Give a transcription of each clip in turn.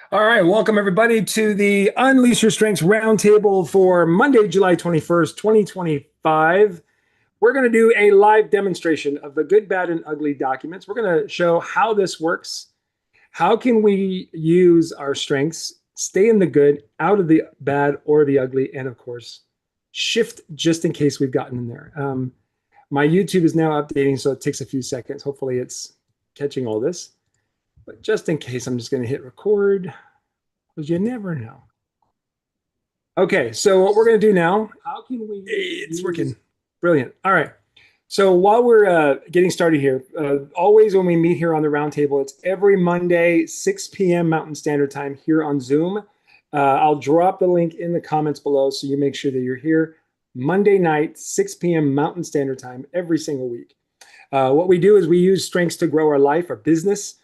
All right, welcome everybody to the Unleash Your Strengths Roundtable for Monday, July 21st, 2025. We're going to do a live demonstration of the good, bad, and ugly documents. We're going to show how this works. How can we use our strengths, stay in the good, out of the bad or the ugly, and of course, shift just in case we've gotten in there. My YouTube is now updating, so it takes a few seconds. Hopefully it's catching all this. But just in case, I'm just going to hit record because you never know. Okay, so what we're going to do now, how can we? It's working. Brilliant. All right. So while we're getting started here, always when we meet here on the roundtable, it's every Monday, 6 p.m. Mountain Standard Time here on Zoom. I'll drop the link in the comments below so you make sure that you're here Monday night, 6 p.m. Mountain Standard Time every single week. What we do is we use strengths to grow our life, our business,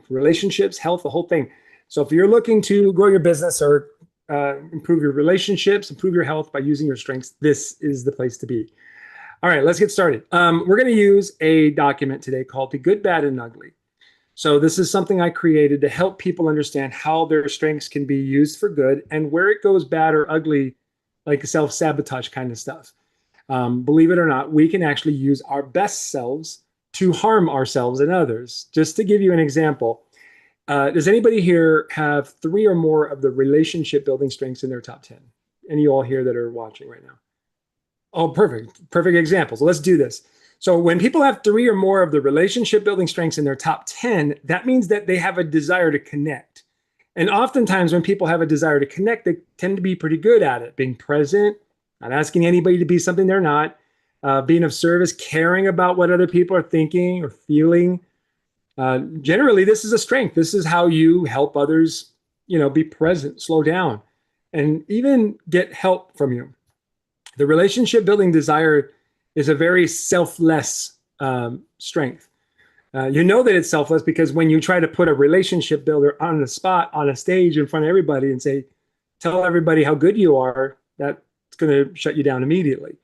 relationships, health, the whole thing. So if you're looking to grow your business or improve your relationships, improve your health by using your strengths, this is the place to be. All right, let's get started. We're going to use a document today called The Good, Bad, and Ugly. So this is something I created to help people understand how their strengths can be used for good and where it goes bad or ugly, like self-sabotage kind of stuff. Believe it or not, we can actually use our best selves to harm ourselves and others. Just to give you an example, does anybody here have 3 or more of the relationship building strengths in their top 10? Any of you all here that are watching right now? Oh, perfect. Perfect example. So let's do this. So when people have 3 or more of the relationship building strengths in their top 10, that means that they have a desire to connect. And oftentimes when people have a desire to connect, they tend to be pretty good at it, being present, not asking anybody to be something they're not, being of service, caring about what other people are thinking or feeling. Generally, this is a strength. This is how you help others, be present, slow down, and even get help from you. The relationship building desire is a very selfless strength. You know that it's selfless because when you try to put a relationship builder on the spot, on a stage in front of everybody and say, tell everybody how good you are, that's going to shut you down immediately.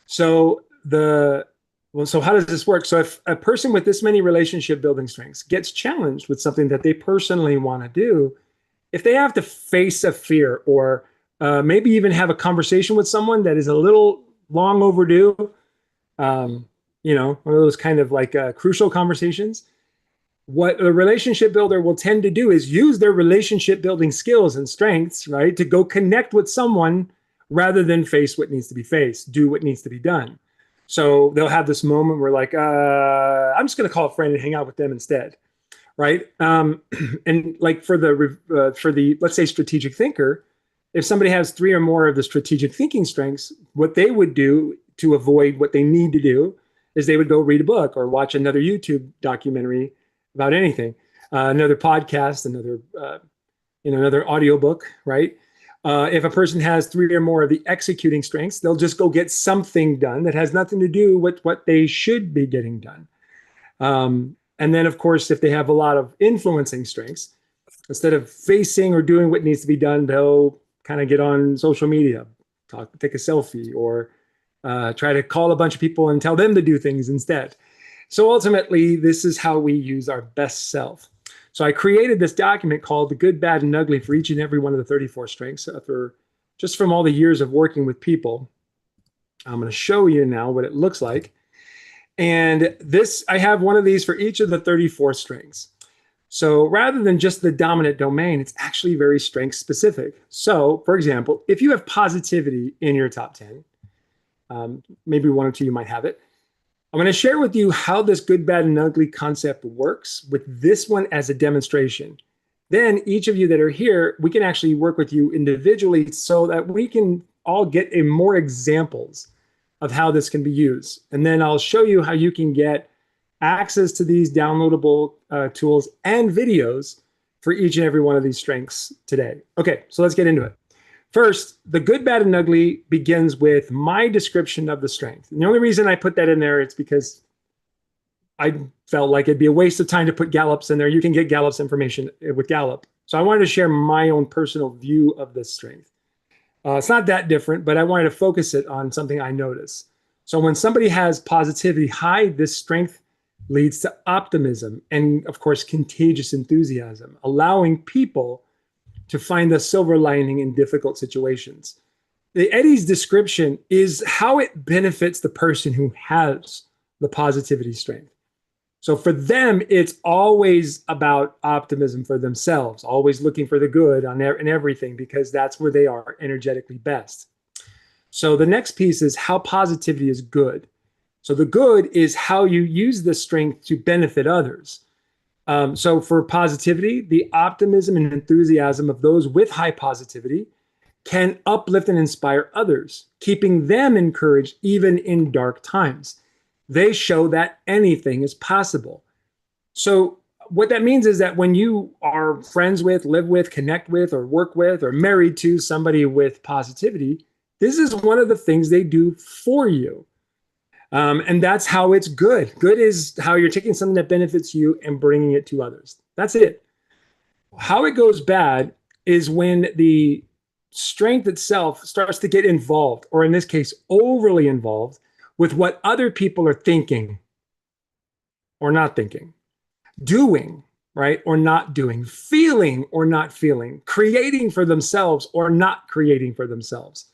So so how does this work? So if a person with this many relationship building strengths gets challenged with something that they personally want to do, if they have to face a fear or maybe even have a conversation with someone that is a little long overdue, one of those kind of like crucial conversations, what a relationship builder will tend to do is use their relationship building skills and strengths, right, to go connect with someone rather than face what needs to be faced, do what needs to be done. So they'll have this moment where like, I'm just going to call a friend and hang out with them instead, right? And like for the let's say strategic thinker, if somebody has 3 or more of the strategic thinking strengths, what they would do to avoid what they need to do is they would go read a book or watch another YouTube documentary about anything, another podcast, another audiobook, right? If a person has 3 or more of the executing strengths, they'll just go get something done that has nothing to do with what they should be getting done. And then, of course, if they have a lot of influencing strengths, instead of facing or doing what needs to be done, they'll kind of get on social media, take a selfie, or try to call a bunch of people and tell them to do things instead. So ultimately, this is how we use our best self. So I created this document called The Good, Bad, and Ugly for each and every one of the 34 strengths just from all the years of working with people. I'm going to show you now what it looks like. And I have one of these for each of the 34 strengths. So rather than just the dominant domain, it's actually very strength specific. So for example, if you have positivity in your top 10, maybe 1 or 2 you might have it. I'm going to share with you how this good, bad, and ugly concept works with this one as a demonstration. Then each of you that are here, we can actually work with you individually so that we can all get more examples of how this can be used. And then I'll show you how you can get access to these downloadable tools and videos for each and every one of these strengths today. Okay, so let's get into it. First, the good, bad, and ugly begins with my description of the strength. And the only reason I put that in there is because I felt like it'd be a waste of time to put Gallup's in there. You can get Gallup's information with Gallup. So I wanted to share my own personal view of this strength. It's not that different, but I wanted to focus it on something I notice. So when somebody has positivity high, this strength leads to optimism and, of course, contagious enthusiasm, allowing people to find the silver lining in difficult situations. The Eddie's description is how it benefits the person who has the positivity strength. So for them, it's always about optimism for themselves, always looking for the good in everything, because that's where they are energetically best. So the next piece is how positivity is good. So the good is how you use the strength to benefit others. So for positivity, the optimism and enthusiasm of those with high positivity can uplift and inspire others, keeping them encouraged even in dark times. They show that anything is possible. So what that means is that when you are friends with, live with, connect with, or work with, or married to somebody with positivity, this is one of the things they do for you. And that's how it's good. Good is how you're taking something that benefits you and bringing it to others. That's it. How it goes bad is when the strength itself starts to get involved, or in this case, overly involved with what other people are thinking or not thinking, doing, right, or not doing, feeling or not feeling, creating for themselves or not creating for themselves.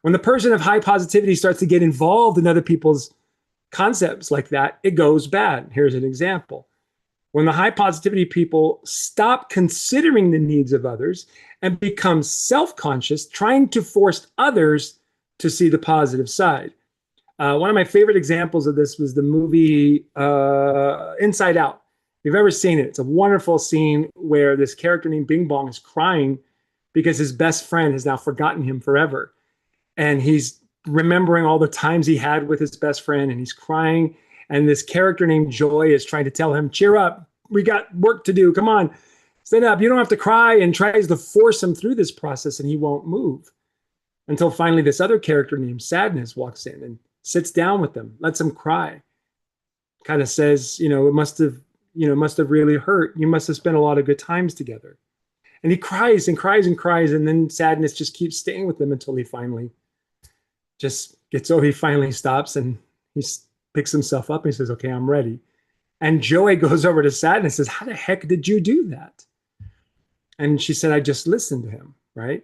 When the person of high positivity starts to get involved in other people's concepts like that, it goes bad. Here's an example. When the high positivity people stop considering the needs of others and become self-conscious, trying to force others to see the positive side. One of my favorite examples of this was the movie Inside Out. If you've ever seen it, it's a wonderful scene where this character named Bing Bong is crying because his best friend has now forgotten him forever. And he's remembering all the times he had with his best friend, and he's crying. And this character named Joy is trying to tell him, cheer up, we got work to do, come on, stand up, you don't have to cry, and tries to force him through this process, and he won't move. Until finally this other character named Sadness walks in and sits down with them, lets him cry, kind of says, it must have really hurt. You must have spent a lot of good times together. And he cries and cries and cries, and then Sadness just keeps staying with him until he finally stops, and he picks himself up and he says, okay, I'm ready. And Joey goes over to Sadness and says, how the heck did you do that? And she said, I just listened to him, right?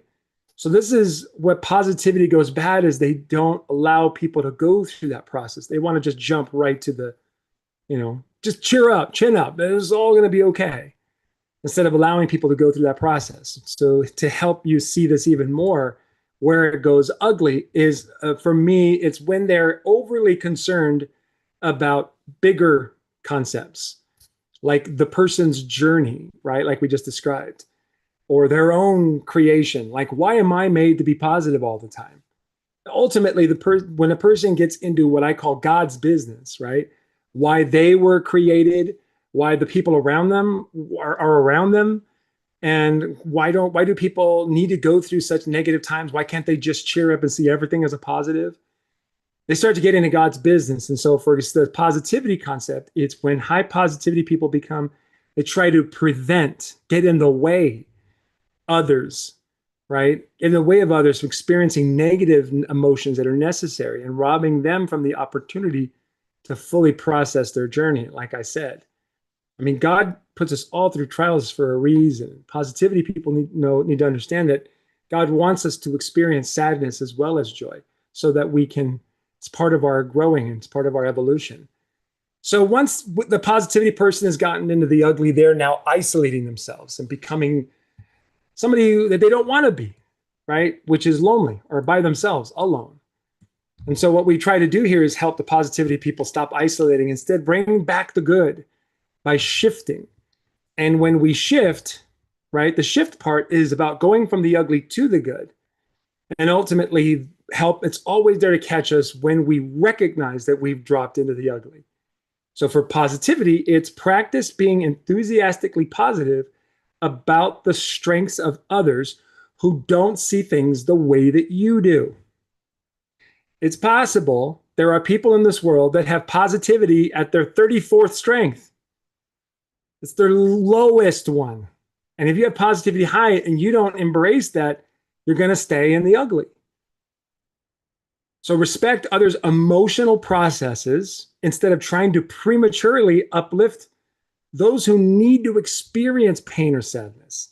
So this is what positivity goes bad, is they don't allow people to go through that process. They want to just jump right to the, just cheer up, chin up. It's all going to be okay, instead of allowing people to go through that process. So to help you see this even more, where it goes ugly is, for me, it's when they're overly concerned about bigger concepts, like the person's journey, right? Like we just described, or their own creation. Like, why am I made to be positive all the time? Ultimately, when a person gets into what I call God's business, right? Why they were created, why the people around them are around them, and why do people need to go through such negative times? Why can't they just cheer up and see everything as a positive? They start to get into God's business. And so for the positivity concept, it's when high positivity people they try to get in the way others, right? In the way of others from experiencing negative emotions that are necessary, and robbing them from the opportunity to fully process their journey. Like I said, I mean, God puts us all through trials for a reason. Positivity people need to understand that God wants us to experience sadness as well as joy, so that it's part of our growing, and it's part of our evolution. So once the positivity person has gotten into the ugly, they're now isolating themselves and becoming somebody that they don't want to be, right? Which is lonely, or by themselves, alone. And so what we try to do here is help the positivity people stop isolating, instead bring back the good by shifting. And when we shift, right, the shift part is about going from the ugly to the good. And ultimately it's always there to catch us when we recognize that we've dropped into the ugly. So for positivity, it's practice being enthusiastically positive about the strengths of others who don't see things the way that you do. It's possible there are people in this world that have positivity at their 34th strength. It's their lowest one. And if you have positivity high and you don't embrace that, you're going to stay in the ugly. So respect others' emotional processes instead of trying to prematurely uplift those who need to experience pain or sadness,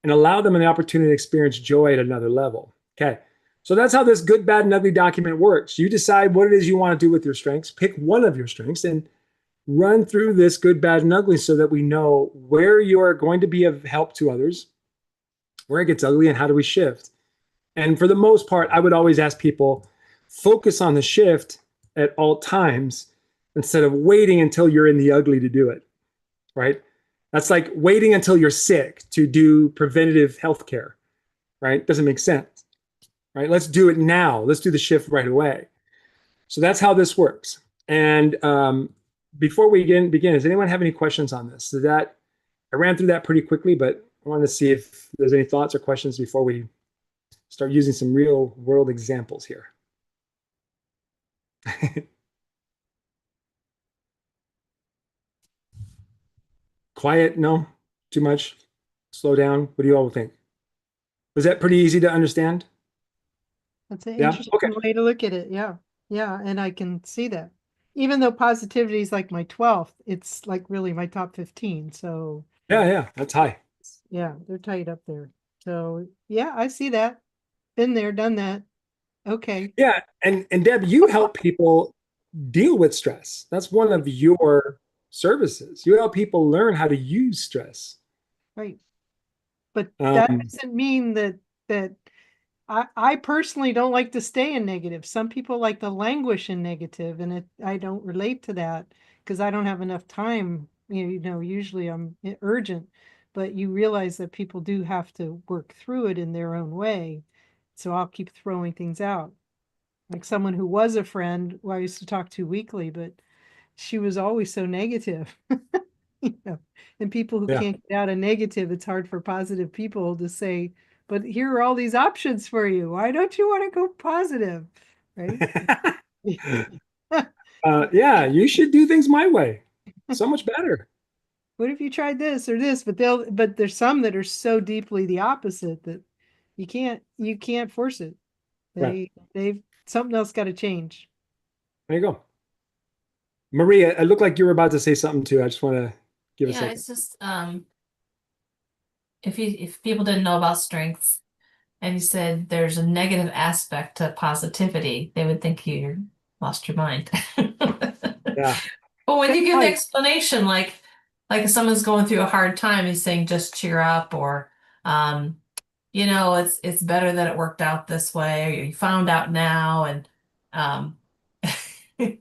and allow them an opportunity to experience joy at another level. Okay. So that's how this good, bad, and ugly document works. You decide what it is you want to do with your strengths, pick one of your strengths, and run through this good, bad, and ugly so that we know where you are going to be of help to others, where it gets ugly, and how do we shift. And for the most part, I would always ask people focus on the shift at all times instead of waiting until you're in the ugly to do it, right? That's like waiting until you're sick to do preventative health care, right? Doesn't make sense, right? Let's do it now. Let's do the shift right away. So that's how this works. And before we begin, does anyone have any questions on this? So that I ran through that pretty quickly, but I wanted to see if there's any thoughts or questions before we start using some real world examples here. Quiet? No? Too much? Slow down? What do you all think? Was that pretty easy to understand? That's an Yeah? Okay. interesting way to look at it. Yeah. Yeah. And I can see that. Even though positivity is like my 12th, it's like really my top 15. So Yeah, yeah, that's high. yeah, they're tight up there. So yeah, I see that. Been there, done that. Okay. Yeah, and Deb, you help people deal with stress. That's one Right. of your services. You help people learn how to use stress. Right. But that Um, doesn't mean that I personally don't like to stay in negative. Some people like to languish in negative, and I don't relate to that because I don't have enough time. Usually I'm urgent, but you realize that people do have to work through it in their own way. So I'll keep throwing things out. Like someone who was a friend who I used to talk to weekly, but she was always so negative. you know, and people who yeah. can't get out of negative, it's hard for positive people to say, but here are all these options for you. Why don't you want to go positive? Right? Yeah, you should do things my way. So much better. What if you tried this or this? But there's some that are so deeply the opposite that you can't force it. Right. They've something else got to change. There you go. Maria, it looked like you were about to say something too. I just want to give a Yeah, second. it's just if people didn't know about strengths and you said there's a negative aspect to positivity, they would think you lost your mind. Yeah. But when That's you give the right. explanation, like if someone's going through a hard time, he's saying just cheer up, or um, it's better that it worked out this way, or you found out now, and um, and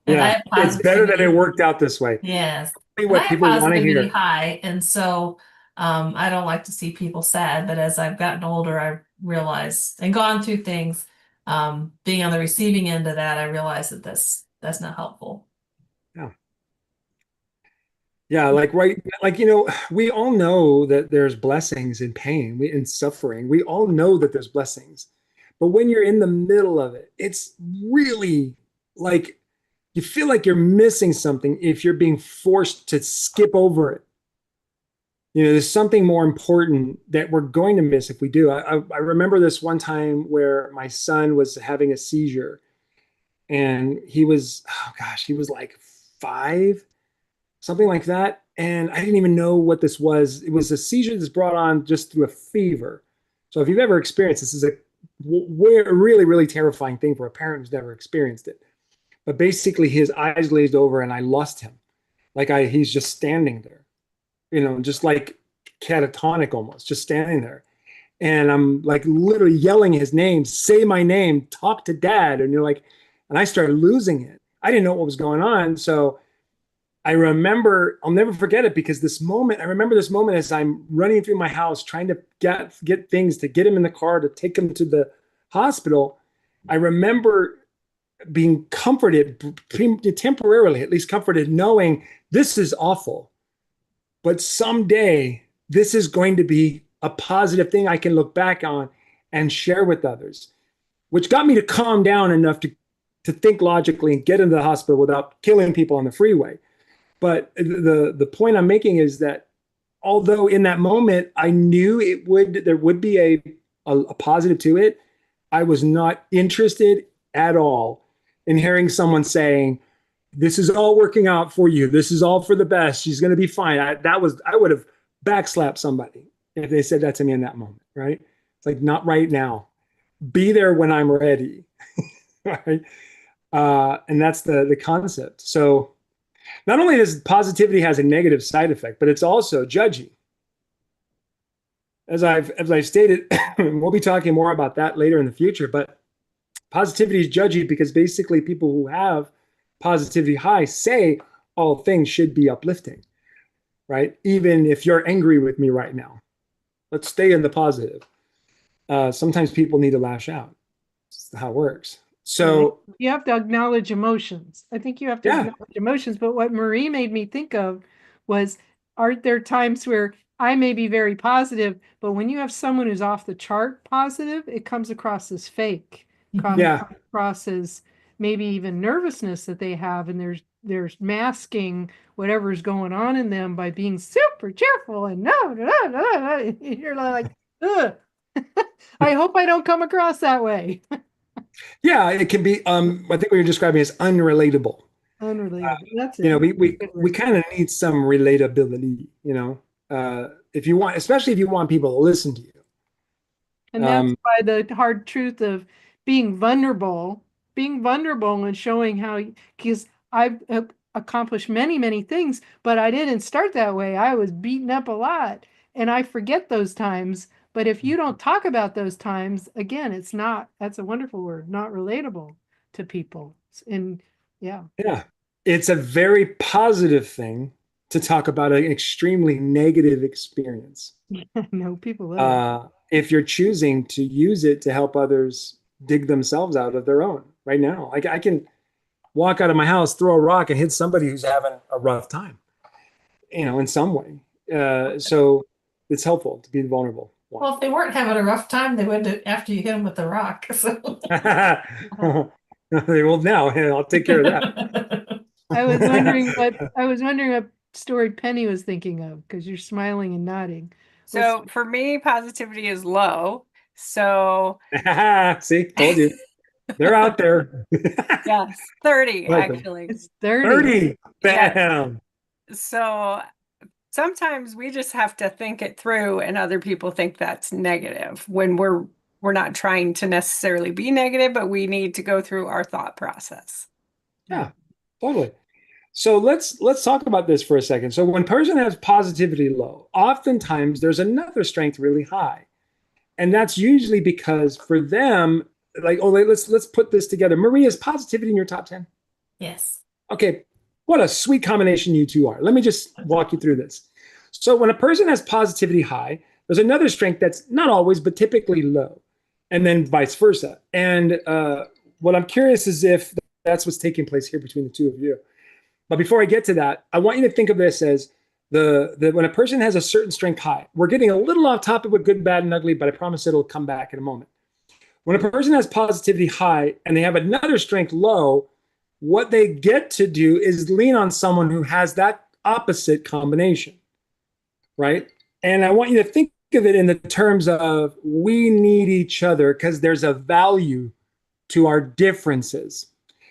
I Yeah. have It's better that it positivity. worked out this way. Yes. And I What have people want to positivity hear. high, and so I don't like to see people sad, but as I've gotten older, I've realized and gone through things, being on the receiving end of that, I realized that that's not helpful. Yeah. Yeah, we all know that there's blessings in pain, in suffering. We all know that there's blessings. But when you're in the middle of it, it's really like you feel like you're missing something if you're being forced to skip over it. There's something more important that we're going to miss if we do. I remember this one time where my son was having a seizure and oh gosh, he was like 5, something like that. And I didn't even know what this was. It was a seizure that's brought on just through a fever. So if you've ever experienced this, is a really, really terrifying thing for a parent who's never experienced it. But basically, his eyes glazed over, and I lost him. He's just standing there, just like catatonic almost, just standing there. And I'm like literally yelling his name, say my name, talk to dad. And I started losing it. I didn't know what was going on. So I'll never forget it because I remember this moment as I'm running through my house trying to get things to get him in the car to take him to the hospital. I remember being comforted, temporarily at least comforted, knowing this is awful, but someday this is going to be a positive thing I can look back on and share with others, which got me to calm down enough to think logically and get into the hospital without killing people on the freeway. But the point I'm making is that although in that moment I knew there would be a positive to it, I was not interested at all in hearing someone saying, this is all working out for you. This is all for the best. She's going to be fine. I would have backslapped somebody if they said that to me in that moment, right? It's like, not right now. Be there when I'm ready, right? And that's the concept. So not only does positivity has a negative side effect, but it's also judgy. As I've stated, we'll be talking more about that later in the future, but positivity is judgy because basically people who have positivity high say all things should be uplifting, right? Even if you're angry with me right now, let's stay in the positive. Sometimes people need to lash out. That's how it works. So you have to acknowledge emotions. I think you have to acknowledge emotions. But what Marie made me think of was, aren't there times where I may be very positive, but when you have someone who's off the chart positive, it comes across as fake, comes across as maybe even nervousness that they have, and there's masking whatever's going on in them by being super cheerful and you're like, ugh. I hope I don't come across that way. Yeah, it can be. I think what you're describing is unrelatable. Unrelatable. That's it. You know, we kind of need some relatability. You know, if you want, especially if you want people to listen to you. And that's why the hard truth of being vulnerable and showing how, because I've accomplished many, many things, but I didn't start that way. I was beaten up a lot, and I forget those times. But if you don't talk about those times, again, that's a wonderful word, not relatable to people. And yeah. It's a very positive thing to talk about an extremely negative experience. No, people love it. If you're choosing to use it to help others dig themselves out of their own. Right now, like, I can walk out of my house, throw a rock, and hit somebody who's having a rough time, you know, in some way. So it's helpful to be vulnerable. Well, if they weren't having a rough time, they would after you hit them with the rock. So. Well, now I'll take care of that. I was wondering what story Penny was thinking of, because you're smiling and nodding. So for me, positivity is low. So see, told you. They're out there. yes, 30 actually. It's 30. 30. Bam. Yes. So sometimes we just have to think it through, and other people think that's negative when we're not trying to necessarily be negative, but we need to go through our thought process. Yeah, totally. So let's talk about this for a second. So when a person has positivity low, oftentimes there's another strength really high. And that's usually because for them, like, oh, let's put this together. Maria, is positivity in your top 10? Yes. Okay, what a sweet combination you two are. Let me just walk you through this. So when a person has positivity high, there's another strength that's not always, but typically low, and then vice versa. And what I'm curious is if that's what's taking place here between the two of you. But before I get to that, I want you to think of this as when a person has a certain strength high. We're getting a little off topic with good, bad, and ugly, but I promise it'll come back in a moment. When a person has positivity high and they have another strength low, what they get to do is lean on someone who has that opposite combination, right? And I want you to think of it in the terms of we need each other because there's a value to our differences.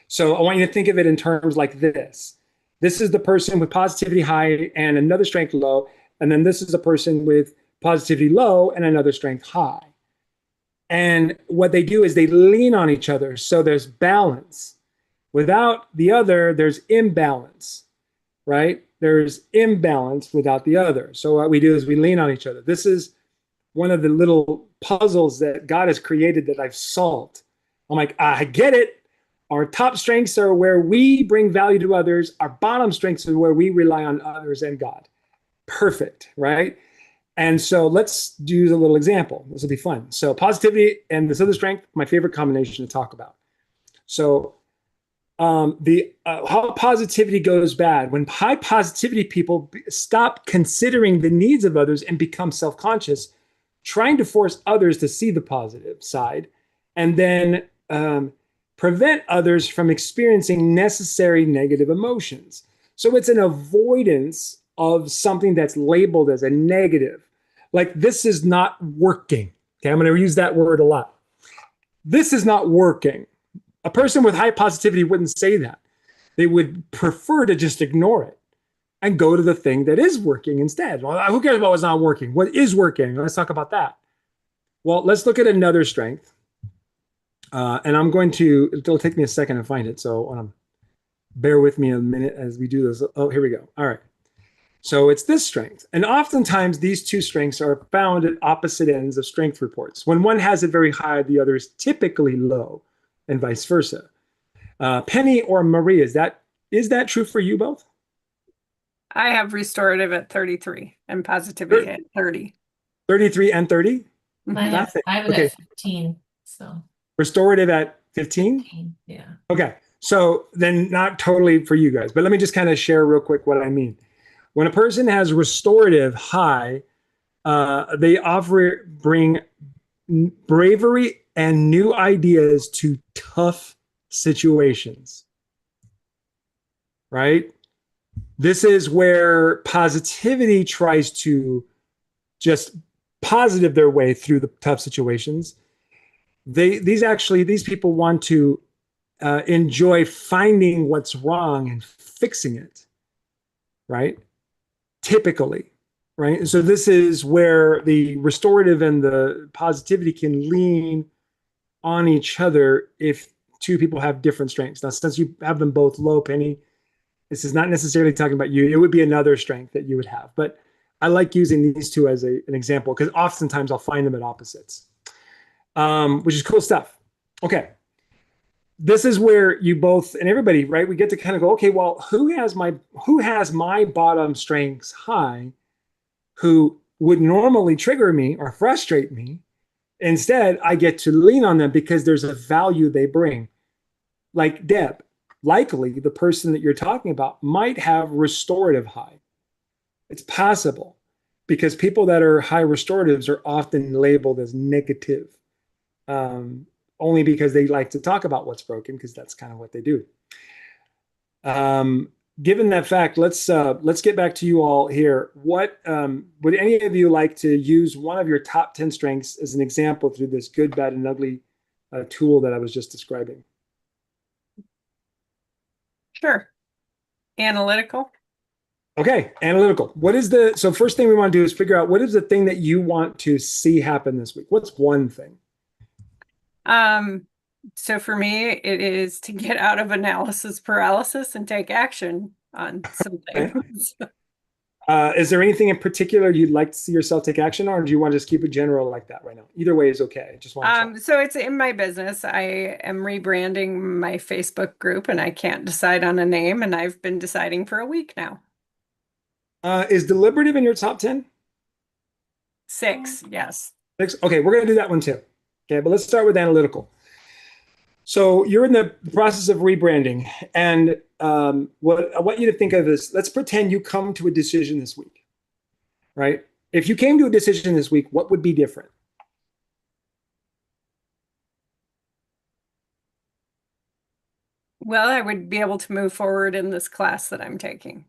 So I want you to think of it in terms like this. This is the person with positivity high and another strength low. And then this is a person with positivity low and another strength high. And what they do is they lean on each other. So there's balance. Without the other, there's imbalance, right? There's imbalance without the other. So what we do is we lean on each other. This is one of the little puzzles that God has created that I've solved. I'm like, I get it. Our top strengths are where we bring value to others. Our bottom strengths are where we rely on others and God. Perfect, right? And so let's do a little example. This will be fun. So positivity and this other strength, my favorite combination to talk about. So how positivity goes bad. When high positivity people stop considering the needs of others and become self-conscious, trying to force others to see the positive side, and then prevent others from experiencing necessary negative emotions. So it's an avoidance of something that's labeled as a negative. Like, this is not working. Okay, I'm going to use that word a lot. This is not working. A person with high positivity wouldn't say that. They would prefer to just ignore it and go to the thing that is working instead. Well, who cares about what's not working? What is working? Let's talk about that. Well, let's look at another strength. And I'm going to, it'll take me a second to find it. So bear with me a minute as we do this. Oh, here we go. All right. So it's this strength. And oftentimes these two strengths are found at opposite ends of strength reports. When one has it very high, the other is typically low, and vice versa. Penny or Maria, is that true for you both? I have restorative at 33 and positivity at 30. 33 and 30? I have it Okay. at 15. So Restorative at 15? 15, yeah. Okay. So then not totally for you guys, but let me just kind of share real quick what I mean. When a person has restorative high, they bring bravery and new ideas to tough situations, right? This is where positivity tries to just positive their way through the tough situations. These people want to enjoy finding what's wrong and fixing it, right? Typically, right? And so this is where the restorative and the positivity can lean on each other if two people have different strengths. Now, since you have them both low, Penny, this is not necessarily talking about you. It would be another strength that you would have. But I like using these two as an example because oftentimes I'll find them at opposites, which is cool stuff. Okay. This is where you both and everybody, right? We get to kind of go, okay, well, who has my bottom strengths high, who would normally trigger me or frustrate me. Instead, I get to lean on them because there's a value they bring. Like Deb, likely the person that you're talking about might have restorative high. It's possible because people that are high restoratives are often labeled as negative. Only because they like to talk about what's broken, because that's kind of what they do. Given that fact, let's get back to you all here. What would any of you like to use one of your top 10 strengths as an example through this good, bad, and ugly tool that I was just describing? Sure. Analytical. Okay, analytical. So first thing we want to do is figure out what is the thing that you want to see happen this week? What's one thing? So for me, it is to get out of analysis paralysis and take action on some things. Is there anything in particular you'd like to see yourself take action on, or do you want to just keep it general like that right now? Either way is okay. Just want so it's in my business. I am rebranding my Facebook group and I can't decide on a name, and I've been deciding for a week now. Is deliberative in your top 10? 6, yes. 6? Okay, we're going to do that one too. Okay, but let's start with analytical. So you're in the process of rebranding, and what I want you to think of is, let's pretend you come to a decision this week, right? If you came to a decision this week, what would be different? Well, I would be able to move forward in this class that I'm taking.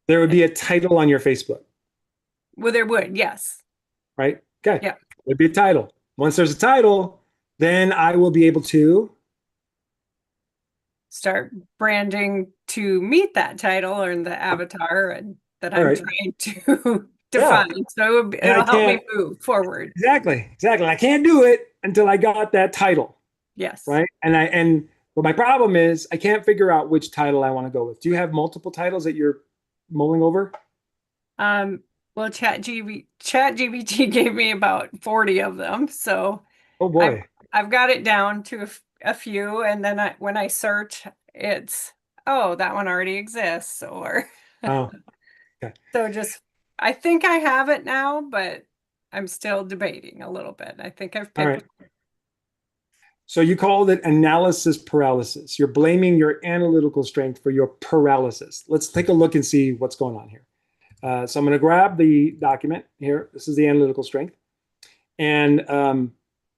There would be a title on your Facebook. Well, there would, yes. Right? Okay. Yeah. There'd be a title. Once there's a title, then I will be able to start branding to meet that title or the avatar and that I'm trying to define. So it'll help me move forward. Exactly. I can't do it until I got that title. Yes. Right. But my problem is I can't figure out which title I want to go with. Do you have multiple titles that you're mulling over? Well, ChatGPT gave me about 40 of them. So oh boy. I've got it down to a few, and then when I search, it's that one already exists, or oh, okay. So I think I have it now, but I'm still debating a little bit. I think I've picked. All right. So you called it analysis paralysis. You're blaming your analytical strength for your paralysis. Let's take a look and see what's going on here. So I'm going to grab the document here. This is the analytical strength, and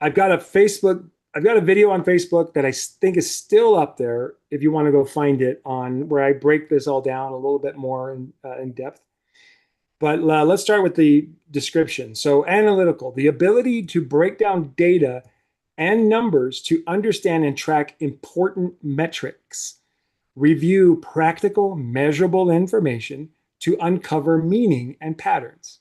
I've got a video on Facebook that I think is still up there. If you want to go find it, on where I break this all down a little bit more in depth. But let's start with the description. So analytical, the ability to break down data and numbers to understand and track important metrics, review practical, measurable information to uncover meaning and patterns.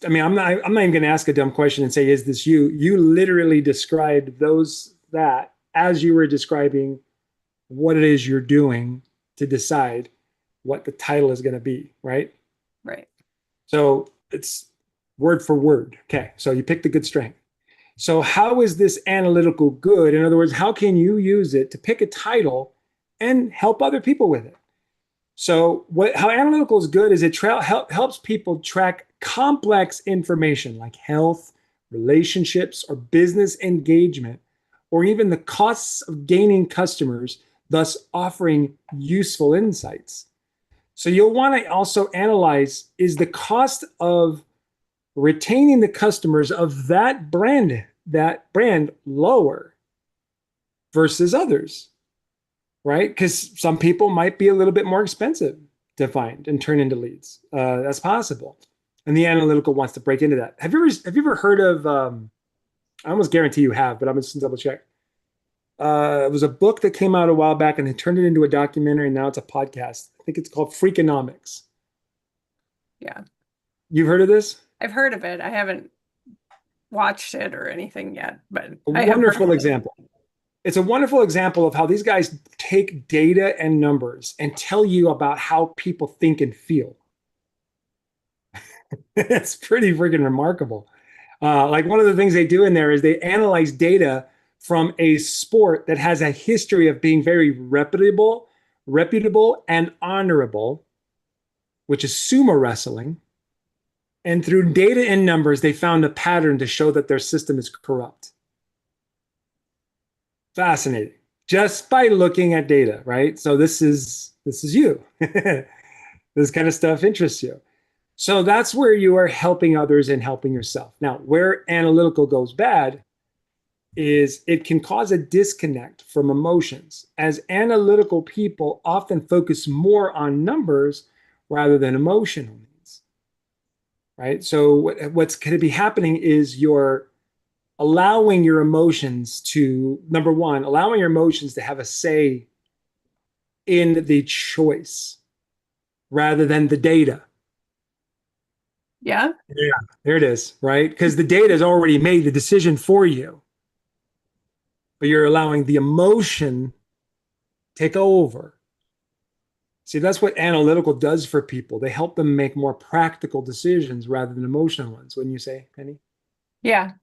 I mean, I'm not even going to ask a dumb question and say, is this you? You literally described that as you were describing what it is you're doing to decide what the title is going to be, right? Right. So it's word for word. Okay. So you picked the good strength. So how is this analytical good? In other words, how can you use it to pick a title and help other people with it? So how analytical is good is it helps people track complex information like health, relationships, or business engagement, or even the costs of gaining customers, thus offering useful insights. So you'll want to also analyze, is the cost of retaining the customers of that brand lower versus others, right? Because some people might be a little bit more expensive to find and turn into leads. That's possible. And the analytical wants to break into that. Have you ever heard of, I almost guarantee you have, but I'm just gonna double check. It was a book that came out a while back and they turned it into a documentary and now it's a podcast. I think it's called Freakonomics. Yeah. You've heard of this? I've heard of it. I haven't watched it or anything yet, but A I have heard wonderful of it. example. It's a wonderful example of how these guys take data and numbers and tell you about how people think and feel. It's pretty freaking remarkable. Like one of the things they do in there is they analyze data from a sport that has a history of being very reputable and honorable, which is sumo wrestling. And through data and numbers, they found a pattern to show that their system is corrupt. Fascinating. Just by looking at data, right? So this is you. This kind of stuff interests you. So that's where you are helping others and helping yourself. Now, where analytical goes bad is it can cause a disconnect from emotions, as analytical people often focus more on numbers rather than emotional needs, right? So what's going to be happening is you're allowing your emotions to, number one, allowing your emotions to have a say in the choice rather than the data. Yeah. Yeah, there it is, right? Because the data has already made the decision for you, but you're allowing the emotion take over. See, that's what analytical does for people. They help them make more practical decisions rather than emotional ones. Wouldn't you say, Penny? Yeah.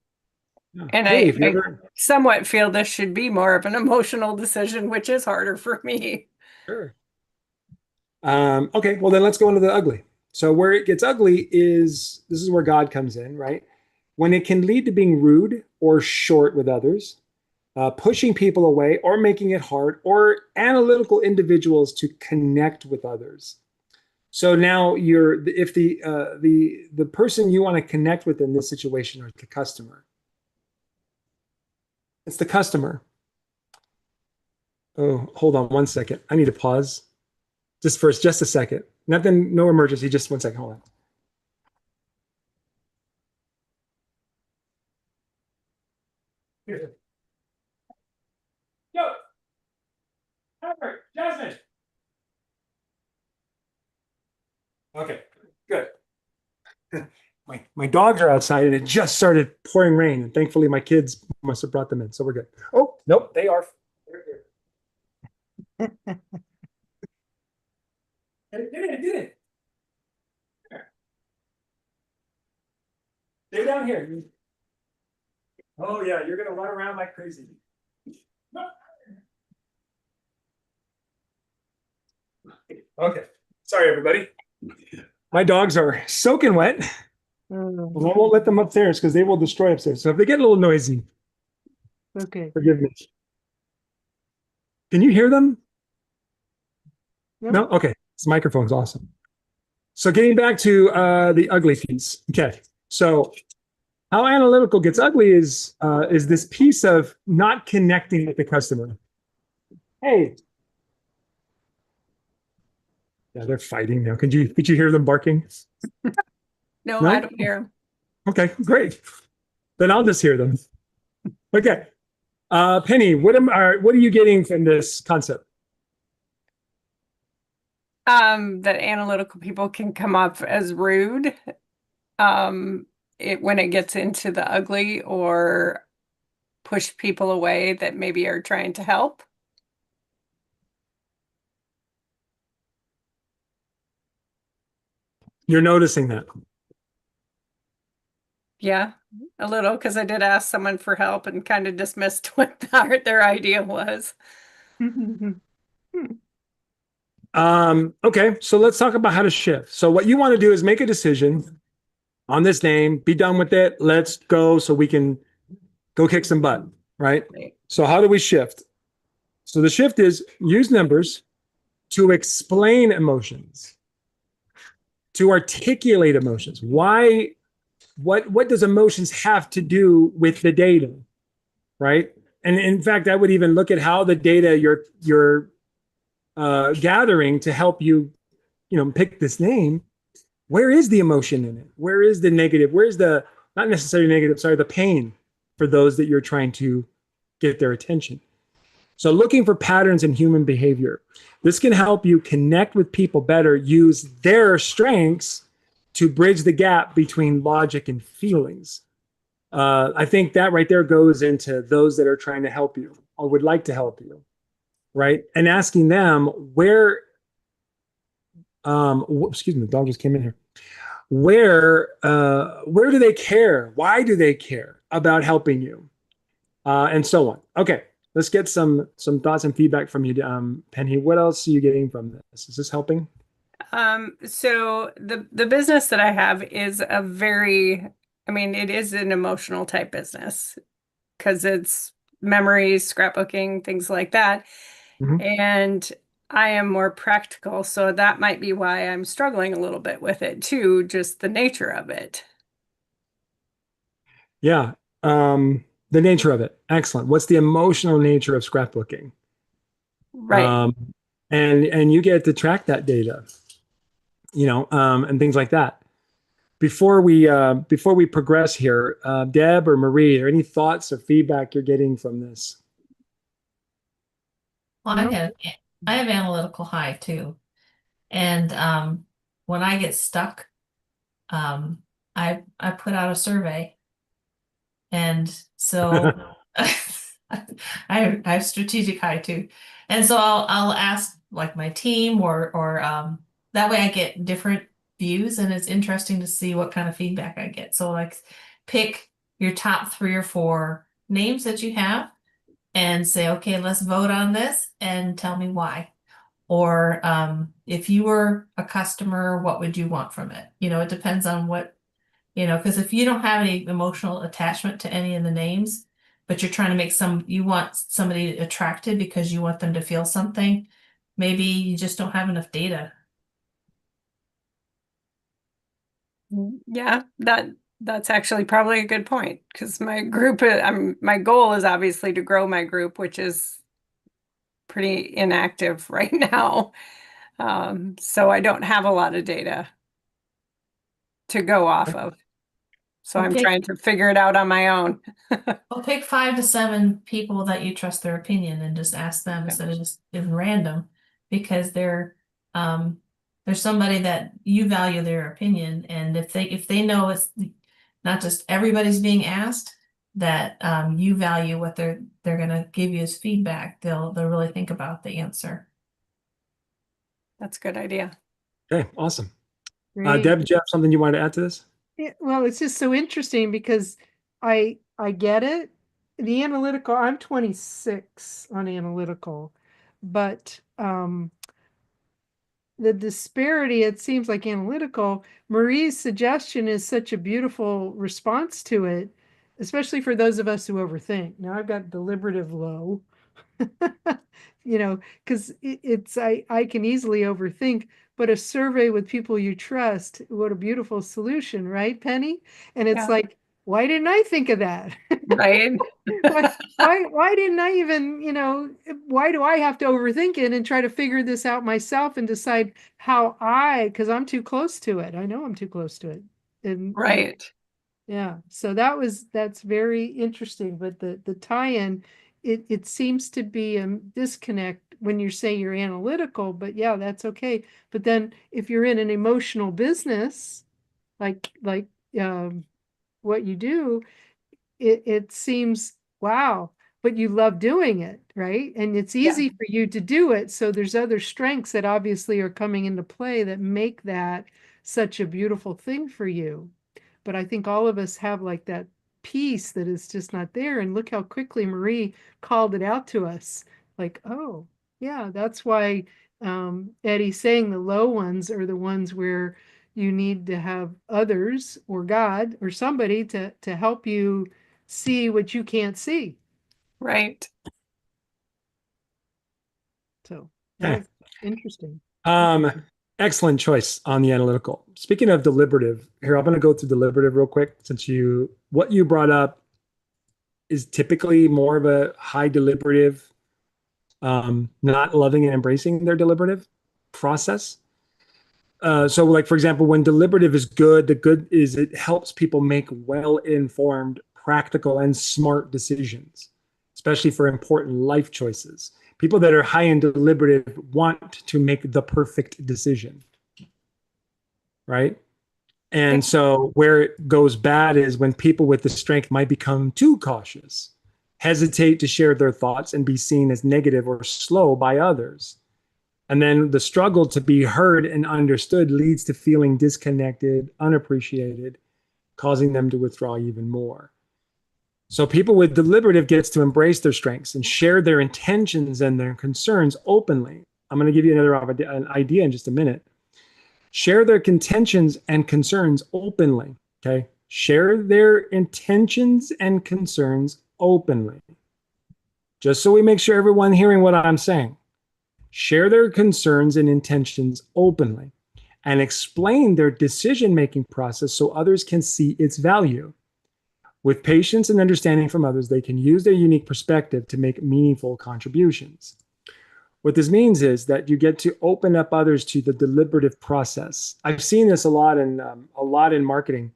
Yeah. And Hey, I if you ever, somewhat feel this should be more of an emotional decision, which is harder for me. sure. Okay, well then let's go into the ugly. So where it gets ugly is this is where God comes in, right? When it can lead to being rude or short with others, pushing people away or making it hard, or analytical individuals to connect with others. So now if the person you want to connect with in this situation is the customer. It's the customer. Oh, hold on one second. I need to pause. Just a second. Nothing, no emergency, just 1 second. Hold on. Here. Yo, Albert, Jasmine. Okay, good. My dogs are outside and it just started pouring rain. And thankfully my kids must have brought them in. So we're good. Oh, nope, they are. They're here. Get in. Stay down here. Oh yeah, you're gonna run around like crazy. Okay. Sorry, everybody. My dogs are soaking wet. I won't let them upstairs because they will destroy upstairs. So if they get a little noisy, Okay. forgive me. Can you hear them? Yep. No? Okay. This microphone's awesome. So getting back to the ugly piece. Okay. So how analytical gets ugly is this piece of not connecting with the customer. Hey. Yeah, they're fighting now. Could you hear them barking? No, No? I don't hear them. Okay, great. Then I'll just hear them. Okay. Penny, what are you getting from this concept? That analytical people can come off as rude, when it gets into the ugly, or push people away that maybe are trying to help. You're noticing that. Yeah, a little, because I did ask someone for help and kind of dismissed what their idea was. Okay, so let's talk about how to shift. So what you want to do is make a decision on this name, be done with it. Let's go so we can go kick some butt, right? Right. So how do we shift? So the shift is use numbers to explain emotions, to articulate emotions. Why, what does emotions have to do with the data, right? And in fact, I would even look at how the data you're gathering to help you, pick this name. Where is the emotion in it? Where is the negative? Where's the not necessarily negative? Sorry, the pain for those that you're trying to get their attention. So looking for patterns in human behavior. This can help you connect with people better, use their strengths to bridge the gap between logic and feelings. I think that right there goes into those that are trying to help you or would like to help you, right? And asking them excuse me, the dog just came in here. Where do they care? Why do they care about helping you? And so on. Okay, let's get some thoughts and feedback from you, Penny. What else are you getting from this? Is this helping? So the business that I have is it is an emotional type business because it's memories, scrapbooking, things like that. Mhm. And I am more practical, so that might be why I'm struggling a little bit with it too, just the nature of it. Yeah. The nature of it. Excellent. What's the emotional nature of scrapbooking? Right. And you get to track that data, and things like that. Before we progress here, Deb or Marie, are any thoughts or feedback you're getting from this? Well, I have analytical high too. And when I get stuck, I put out a survey. And so I have strategic high too. And so I'll ask like my team or that way I get different views and it's interesting to see what kind of feedback I get. So like pick your top 3 or 4 names that you have and say, okay, let's vote on this and tell me why. Or if you were a customer, what would you want from it? It depends on what, because if you don't have any emotional attachment to any of the names, but you're trying to you want somebody attracted because you want them to feel something, maybe you just don't have enough data. Yeah, that's actually probably a good point because my goal is obviously to grow my group, which is pretty inactive right now. So I don't have a lot of data to go off of. So I'm Okay. trying to figure it out on my own. Well, pick 5 to 7 people that you trust their opinion and just ask them instead of just in random, because there's somebody that you value their opinion, and if they know it's not just everybody's being asked, that you value what they're gonna give you as feedback, they'll really think about the answer. That's a good idea. Okay, awesome. Great. Deb, do you have something you wanted to add to this? Yeah, well, it's just so interesting because I get it. The analytical, I'm 26 on analytical, but the disparity, it seems like analytical, Marie's suggestion is such a beautiful response to it, especially for those of us who overthink. Now I've got deliberative low, because I can easily overthink, but a survey with people you trust, what a beautiful solution, right, Penny? And it's Yeah. like, why didn't I think of that? Right. Why didn't I even, why do I have to overthink it and try to figure this out myself and decide because I'm too close to it. I know I'm too close to it. And Right. Yeah, so that's very interesting, but the tie-in, it seems to be a disconnect when you say you're analytical, but yeah, that's okay. But then if you're in an emotional business, like what you do, it seems wow, but you love doing it, right? And it's Yeah. easy for you to do it. So there's other strengths that obviously are coming into play that make that such a beautiful thing for you. But I think all of us have like that piece that is just not there. And look how quickly Marie called it out to us. Like, oh, yeah, that's why Eddie's saying the low ones are the ones where you need to have others or God or somebody to help you see what you can't see. Right. So Okay. that's interesting. Excellent choice on the analytical. Speaking of deliberative, here I'm going to go through deliberative real quick, since what you brought up is typically more of a high deliberative, not loving and embracing their deliberative process. So like, for example, when deliberative is good, the good is it helps people make well-informed, practical, and smart decisions, especially for important life choices. People that are high in deliberative want to make the perfect decision, right? And so where it goes bad is when people with the strength might become too cautious, hesitate to share their thoughts, and be seen as negative or slow by others. And then the struggle to be heard and understood leads to feeling disconnected, unappreciated, causing them to withdraw even more. So people with deliberative gets to embrace their strengths and share their intentions and their concerns openly. I'm going to give you an idea in just a minute. Share their contentions and concerns openly. Okay. Share their intentions and concerns openly. Just so we make sure everyone hearing what I'm saying. Share their concerns and intentions openly and explain their decision-making process so others can see its value. With patience and understanding from others, they can use their unique perspective to make meaningful contributions. What this means is that you get to open up others to the deliberative process. I've seen this a lot in marketing,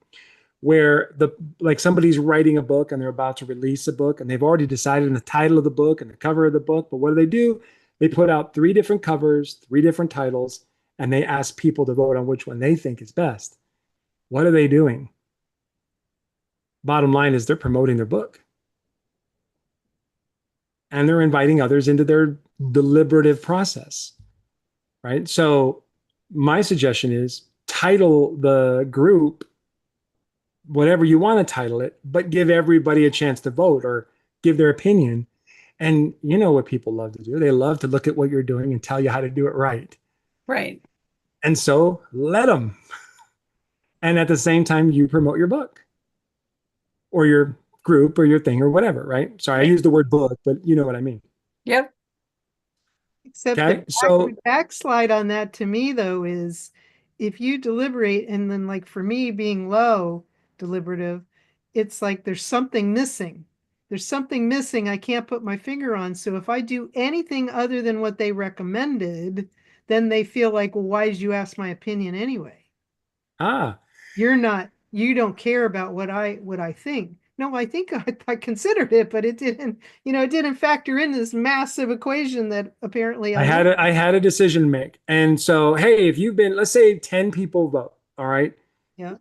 where like somebody's writing a book and they're about to release a book and they've already decided on the title of the book and the cover of the book. But what do? They put out 3 different covers, 3 different titles, and they ask people to vote on which one they think is best. What are they doing? Bottom line is they're promoting their book. And they're inviting others into their deliberative process, right? So my suggestion is title the group whatever you want to title it, but give everybody a chance to vote or give their opinion. And you know what people love to do? They love to look at what you're doing and tell you how to do it right. Right. And so let them. And at the same time, you promote your book or your group or your thing or whatever, right? Sorry, I use the word book, but you know what I mean. Yep. Except Okay. So the backslide on that to me though is if you deliberate and then like for me being low deliberative, it's like there's something missing. There's something missing I can't put my finger on. So if I do anything other than what they recommended, then they feel like, well, why did you ask my opinion anyway? You don't care about what I think. No, I think I considered it, but it didn't factor in this massive equation that apparently I had a decision to make. And so, hey, if you've been, let's say 10 people vote, all right? Yeah.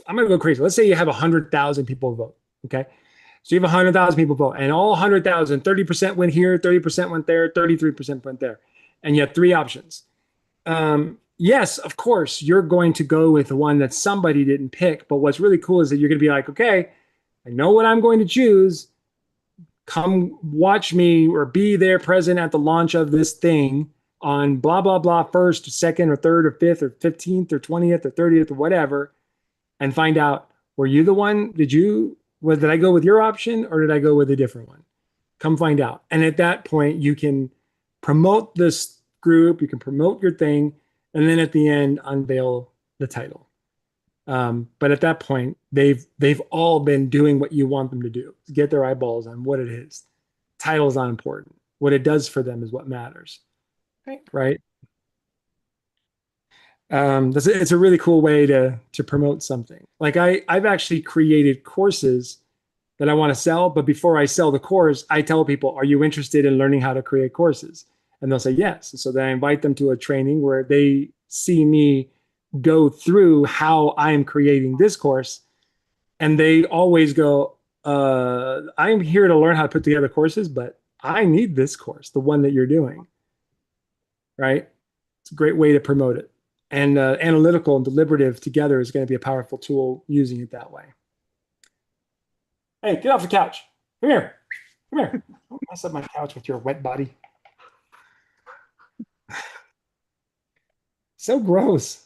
I'm going to go crazy. Let's say you have 100,000 people vote, okay? So you have 100,000 people vote, and all 100,000, 30% went here, 30% went there, 33% went there. And you have 3 options. Yes, of course, you're going to go with the one that somebody didn't pick. But what's really cool is that you're going to be like, okay, I know what I'm going to choose. Come watch me or be there present at the launch of this thing on blah, blah, blah, 1st, 2nd, or 3rd, or 5th, or 15th, or 20th, or 30th, or whatever, and find out, were you the one? Did I go with your option or did I go with a different one? Come find out. And at that point, you can promote this group, you can promote your thing, and then at the end, unveil the title. But at that point, they've all been doing what you want them to do, get their eyeballs on what it is. Title's not important. What it does for them is what matters. Right. Right. It's a really cool way to promote something. Like I've actually created courses that I want to sell, but before I sell the course, I tell people, "Are you interested in learning how to create courses?" And they'll say yes. And so then I invite them to a training where they see me go through how I'm creating this course, and they always go, "I'm here to learn how to put together courses, but I need this course, the one that you're doing." Right? It's a great way to promote it. And analytical and deliberative together is going to be a powerful tool using it that way. Hey, get off the couch. Come here. Come here. Don't mess up my couch with your wet body. So gross.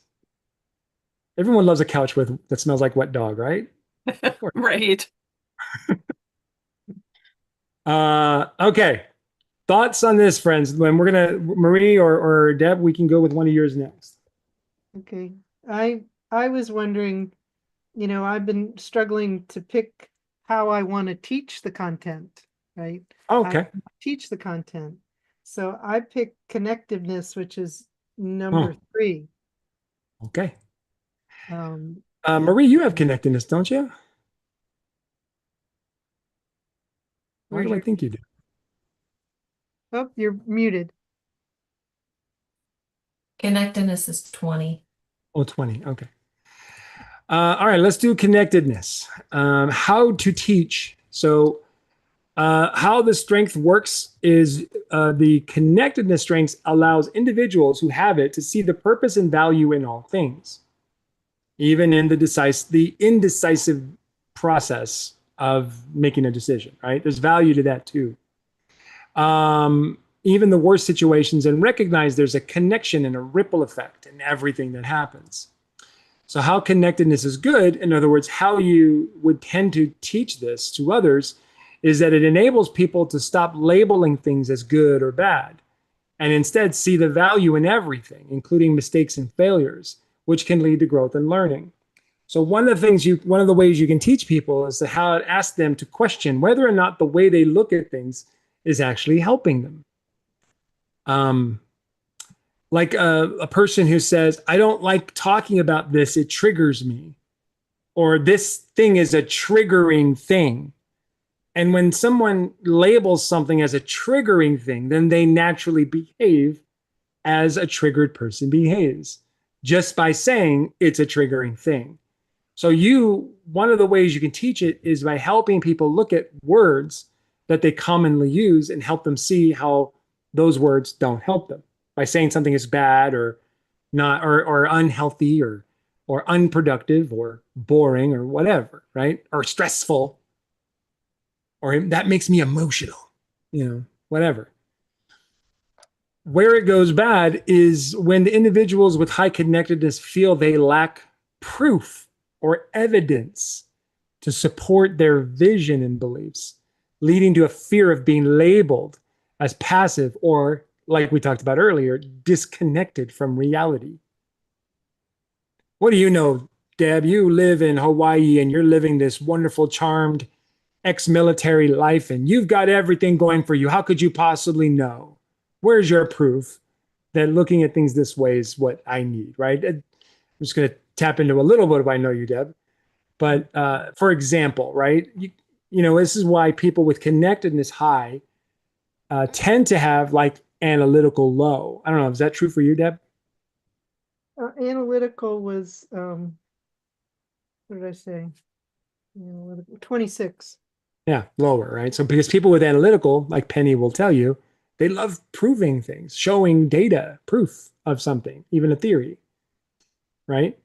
Everyone loves a couch that smells like wet dog, right? Right. Okay. Thoughts on this, friends? When we're gonna Marie or Deb, we can go with one of yours next. Okay. I was wondering, I've been struggling to pick how I want to teach the content, right? Okay. I teach the content. So I picked connectiveness, which is number Oh, 3. okay. Um, Marie, you have connectedness, don't you? Why where's do I your, think you do? oh, you're muted. Connectedness is 20. Oh, 20. Okay. All right, let's do connectedness. How to teach. So, how the strength works is the connectedness strength allows individuals who have it to see the purpose and value in all things, even in the indecisive process of making a decision. Right? There's value to that too. Even the worst situations, and recognize there's a connection and a ripple effect in everything that happens. So, how connectedness is good, in other words, how you would tend to teach this to others, is that it enables people to stop labeling things as good or bad and instead see the value in everything, including mistakes and failures, which can lead to growth and learning. So, one of the ways you can teach people is to ask them to question whether or not the way they look at things is actually helping them. Um, like a person who says, "I don't like talking about this, it triggers me," or "this thing is a triggering thing." And when someone labels something as a triggering thing, then they naturally behave as a triggered person behaves just by saying it's a triggering thing. So, one of the ways you can teach it is by helping people look at words that they commonly use and help them see how those words don't help them by saying something is bad or not, or unhealthy or unproductive or boring or whatever, right? Or stressful, or that makes me emotional, whatever. Where it goes bad is when the individuals with high connectedness feel they lack proof or evidence to support their vision and beliefs, leading to a fear of being labeled as passive or, like we talked about earlier, disconnected from reality. What do you know, Deb? You live in Hawaii and you're living this wonderful, charmed ex-military life, and you've got everything going for you. How could you possibly know? Where's your proof that looking at things this way is what I need, right? I'm just going to tap into a little bit of I know you, Deb. But for example, right, this is why people with connectedness high tend to have like analytical low. I don't know. Is that true for you, Deb? Analytical was, what did I say? Analytical, 26. Yeah, lower, right? So because people with analytical, like Penny will tell you, they love proving things, showing data, proof of something, even a theory, right?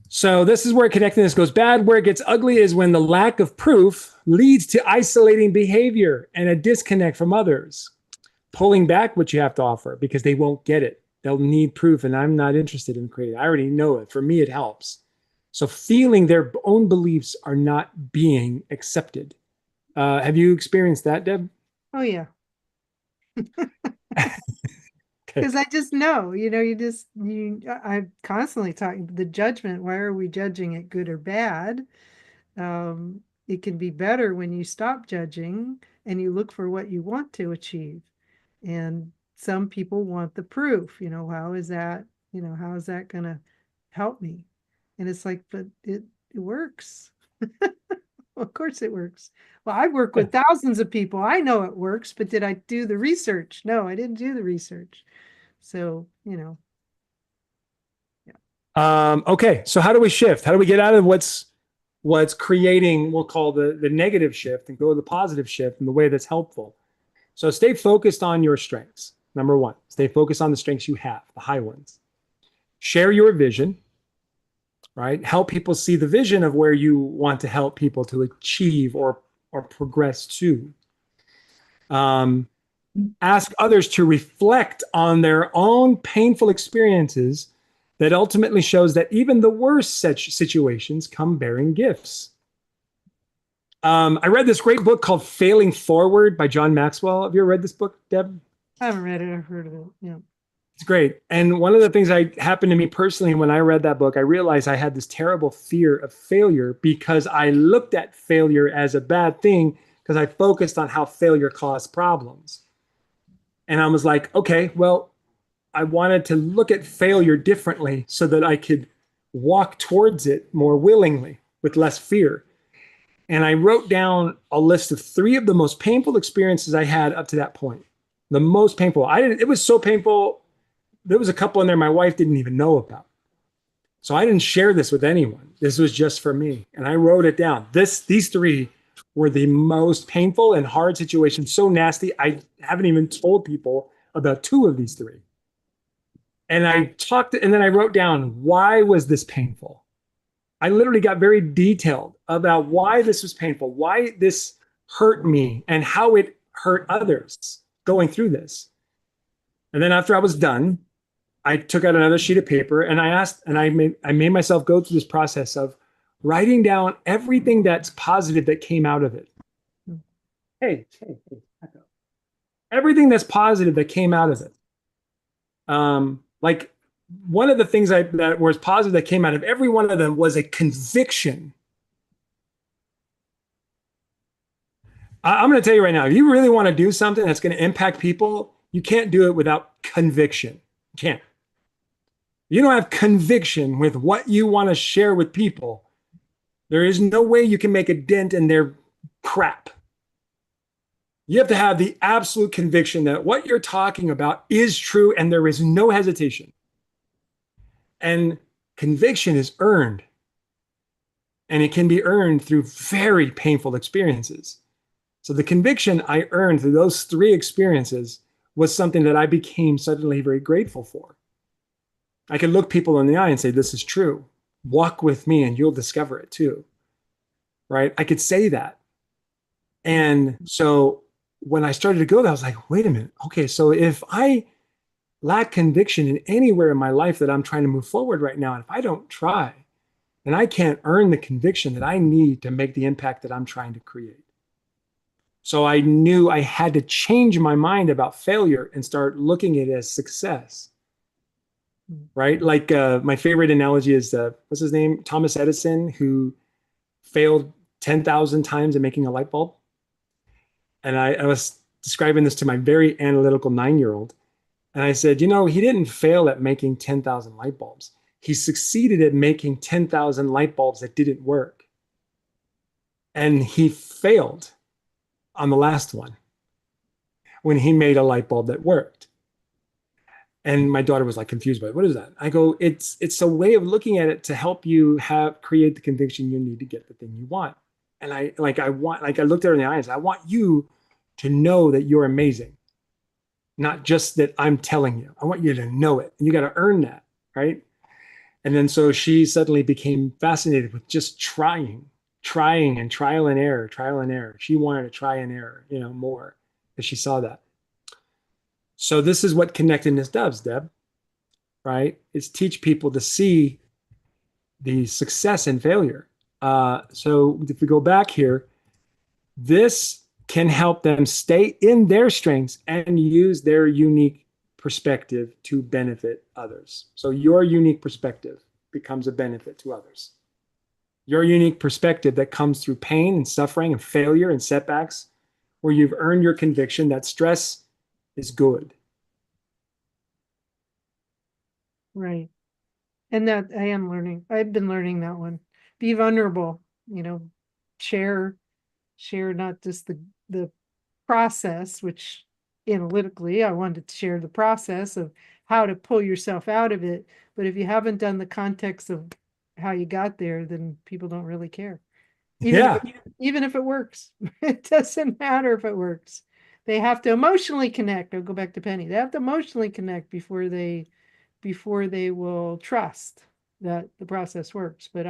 So this is where connectedness goes bad. Where it gets ugly is when the lack of proof leads to isolating behavior and a disconnect from others, pulling back what you have to offer because they won't get it. They'll need proof, and I'm not interested in creating. I already know it. For me, it helps. So feeling their own beliefs are not being accepted. Have you experienced that, Deb? Oh, yeah. Okay. Because I just know, I'm constantly talking the judgment. Why are we judging it good or bad? It can be better when you stop judging and you look for what you want to achieve. And some people want the proof, how is that You know, how is that going to help me? And it's like, but it works. Of course it works. Well, I work with thousands of people. I know it works, but did I do the research? No, I didn't do the research. So, you know. Yeah. Okay, so how do we shift? How do we get out of what's creating, we'll call the negative shift, and go to the positive shift in the way that's helpful? So stay focused on your strengths. Number one, stay focused on the strengths you have, the high ones. Share your vision, right? Help people see the vision of where you want to help people to achieve or progress to. Ask others to reflect on their own painful experiences that ultimately shows that even the worst such situations come bearing gifts. I read this great book called Failing Forward by John Maxwell. Have you ever read this book, Deb? I haven't read it. I've heard of it. Yeah. It's great. And one of the things that happened to me personally when I read that book, I realized I had this terrible fear of failure because I looked at failure as a bad thing because I focused on how failure caused problems. And I was like, okay, well, I wanted to look at failure differently so that I could walk towards it more willingly with less fear. And I wrote down a list of 3 of the most painful experiences I had up to that point. The most painful. It was so painful. There was a couple in there my wife didn't even know about. So I didn't share this with anyone. This was just for me. And I wrote it down. These 3 were the most painful and hard situations. So nasty. I haven't even told people about 2 of these 3. And and then I wrote down, why was this painful? I literally got very detailed about why this was painful, why this hurt me, and how it hurt others going through this. And then after I was done, I took out another sheet of paper and I made myself go through this process of writing down everything that's positive that came out of it. Hey, everything that's positive that came out of it. Like one of the things that was positive that came out of every one of them was a conviction. I'm going to tell you right now, if you really want to do something that's going to impact people, you can't do it without conviction. You can't. You don't have conviction with what you want to share with people. There is no way you can make a dent in their crap. You have to have the absolute conviction that what you're talking about is true and there is no hesitation. And conviction is earned. And it can be earned through very painful experiences. So the conviction I earned through those 3 experiences was something that I became suddenly very grateful for. I could look people in the eye and say, this is true. Walk with me and you'll discover it too. Right? I could say that. And so when I started to go there, I was like, wait a minute. Okay, so if I lack conviction in anywhere in my life that I'm trying to move forward right now, and if I don't try, then I can't earn the conviction that I need to make the impact that I'm trying to create. So I knew I had to change my mind about failure and start looking at it as success. Right? Like my favorite analogy is, what's his name? Thomas Edison, who failed 10,000 times in making a light bulb. And I was describing this to my very analytical 9-year-old. And I said, he didn't fail at making 10,000 light bulbs. He succeeded at making 10,000 light bulbs that didn't work. And he failed on the last one when he made a light bulb that worked. And my daughter was like confused by it. What is that? I go, it's a way of looking at it to help you create the conviction you need to get the thing you want. And I looked at her in the eyes. I want you to know that you're amazing. Not just that I'm telling you. I want you to know it. And you got to earn that, right? And then so she suddenly became fascinated with just trying and trial and error. She wanted to try and error, more because she saw that. So this is what connectedness does, Deb, right? It's teach people to see the success and failure. So if we go back here, this can help them stay in their strengths and use their unique perspective to benefit others. So your unique perspective becomes a benefit to others. Your unique perspective that comes through pain and suffering and failure and setbacks, where you've earned your conviction that stress is good. Right. And that I am learning. I've been learning that one. Be vulnerable, share, share not just the process, which analytically I wanted to share the process of how to pull yourself out of it. But if you haven't done the context of how you got there, then people don't really care. Yeah. Even if it works, it doesn't matter if it works. They have to emotionally connect. I'll go back to Penny. They have to emotionally connect before they will trust that the process works. But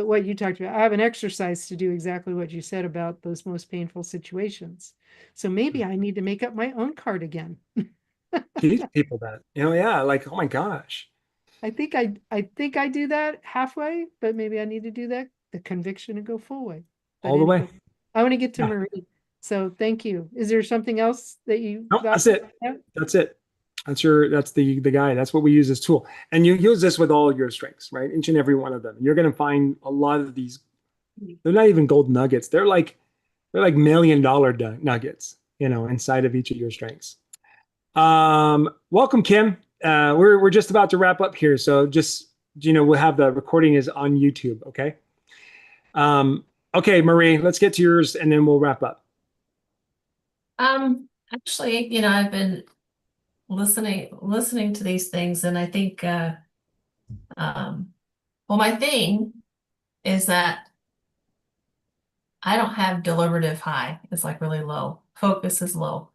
what you talked about, I have an exercise to do exactly what you said about those most painful situations. So maybe I need to make up my own card again. Teach people that, yeah, like, oh my gosh. I think I do that halfway, but maybe I need to do the conviction and go full way. But All the way. anyway, I want to get to Yeah. Marie. So thank you. Is there something else that you No, got that's it. to add? That's it. That's the guy. That's what we use as tool. And you use this with all your strengths, right? Each and every one of them. You're going to find a lot of these. They're not even gold nuggets. They're like $1 million nuggets, inside of each of your strengths. Welcome, Kim. We're just about to wrap up here, so just we'll have the recording is on YouTube. Okay. Okay, Marie, let's get to yours, and then we'll wrap up. Actually, I've been listening to these things, and I think well, my thing is that I don't have deliberative high. It's like really low. Focus is low.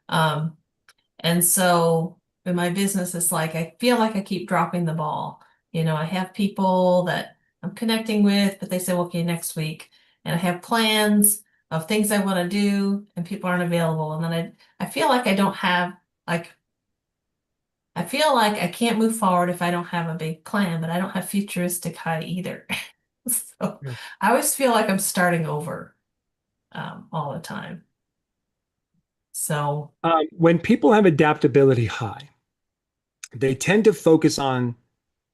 And so in my business, it's like I feel like I keep dropping the ball. I have people that I'm connecting with, but they say, well, okay, next week. And I have plans of things I want to do, and people aren't available. And then I feel like I don't have like I feel like I can't move forward if I don't have a big plan, but I don't have futuristic high either. So Yeah. I always feel like I'm starting over all the time. So When people have adaptability high, they tend to focus on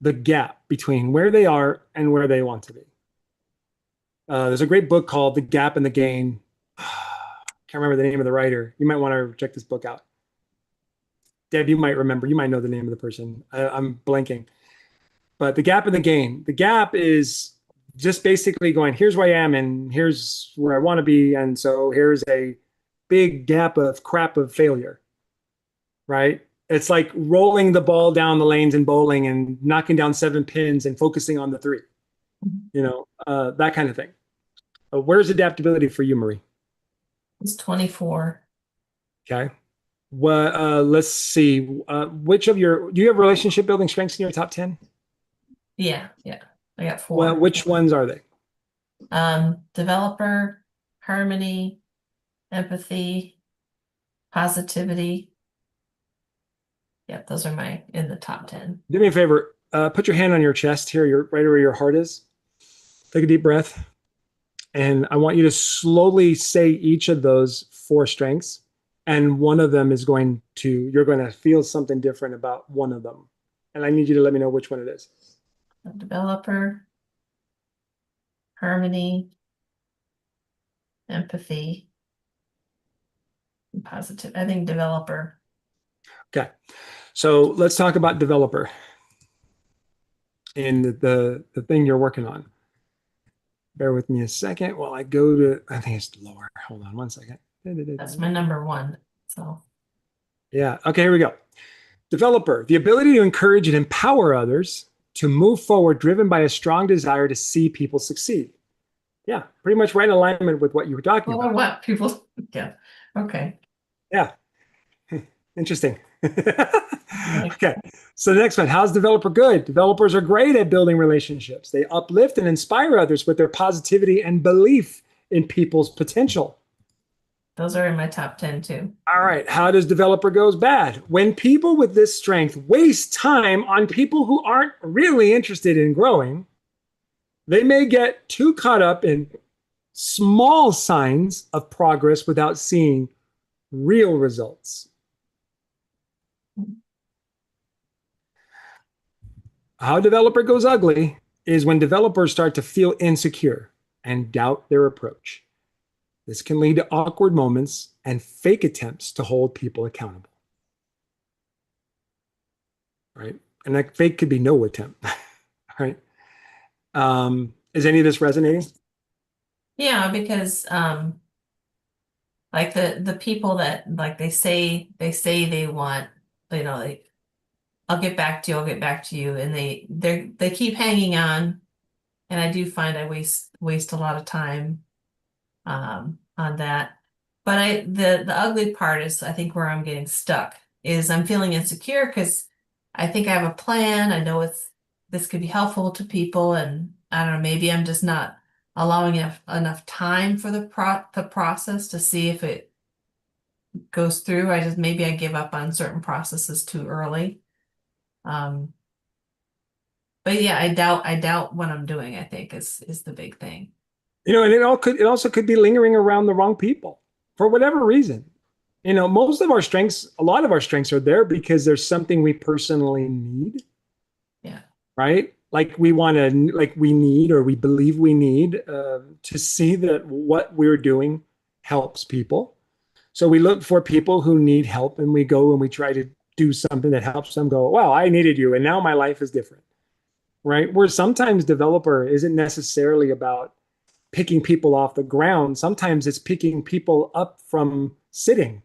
the gap between where they are and where they want to be. There's a great book called The Gap and the Gain. Can't remember the name of the writer. You might want to check this book out. Deb, you might remember. You might know the name of the person. I'm blanking. But The Gap and the Gain. The gap is just basically going, here's where I am and here's where I want to be. And so here's a big gap of crap of failure, right? It's like rolling the ball down the lanes in bowling and knocking down 7 pins and focusing on the 3, that kind of thing. Where's adaptability for you, Marie? it's 24. Okay. Well, let's see. Do you have relationship building strengths in your top 10? Yeah. I got 4. Well, which ones are they? Developer, harmony, empathy, positivity. Yep, those are in the top 10. Do me a favor. Put your hand on your chest here, right where your heart is. Take a deep breath. And I want you to slowly say each of those 4 strengths. And one of them you're going to feel something different about one of them. And I need you to let me know which one it is. Developer, harmony, empathy, and positive. I think developer. Okay. So let's talk about developer in the thing you're working on. Bear with me a second while I go to, I think it's lower. Hold on one second. That's my number 1. So yeah. Okay, here we go. Developer, the ability to encourage and empower others to move forward, driven by a strong desire to see people succeed. Yeah, pretty much right in alignment with what you were talking about. What people? Yeah. Okay. Yeah. Interesting. Okay. So the next one, how's developer good? Developers are great at building relationships. They uplift and inspire others with their positivity and belief in people's potential. Those are in my top 10 too. All right. How does developer goes bad? When people with this strength waste time on people who aren't really interested in growing, they may get too caught up in small signs of progress without seeing real results. How developer goes ugly is when developers start to feel insecure and doubt their approach. This can lead to awkward moments and fake attempts to hold people accountable. Right? And that fake could be no attempt. Right. Is any of this resonating? Yeah, because like the people that like they want, like I'll get back to you, I'll get back to you, and they keep hanging on, and I do find I waste a lot of time on that. But the ugly part is I think where I'm getting stuck is I'm feeling insecure because I think I have a plan. I know this could be helpful to people, and I don't know, maybe I'm just not allowing enough time for the process to see if it goes through. Maybe I give up on certain processes too early. Um, but yeah, I doubt what I'm doing, I think is the big thing. And it also could be lingering around the wrong people for whatever reason. Most of our strengths, a lot of our strengths are there because there's something we personally need. Yeah. Right? Like we need, or we believe we need to see that what we're doing helps people. So we look for people who need help, and we go and we try to do something that helps them go, wow, I needed you, and now my life is different. Right? Where sometimes developer isn't necessarily about picking people off the ground. Sometimes it's picking people up from sitting,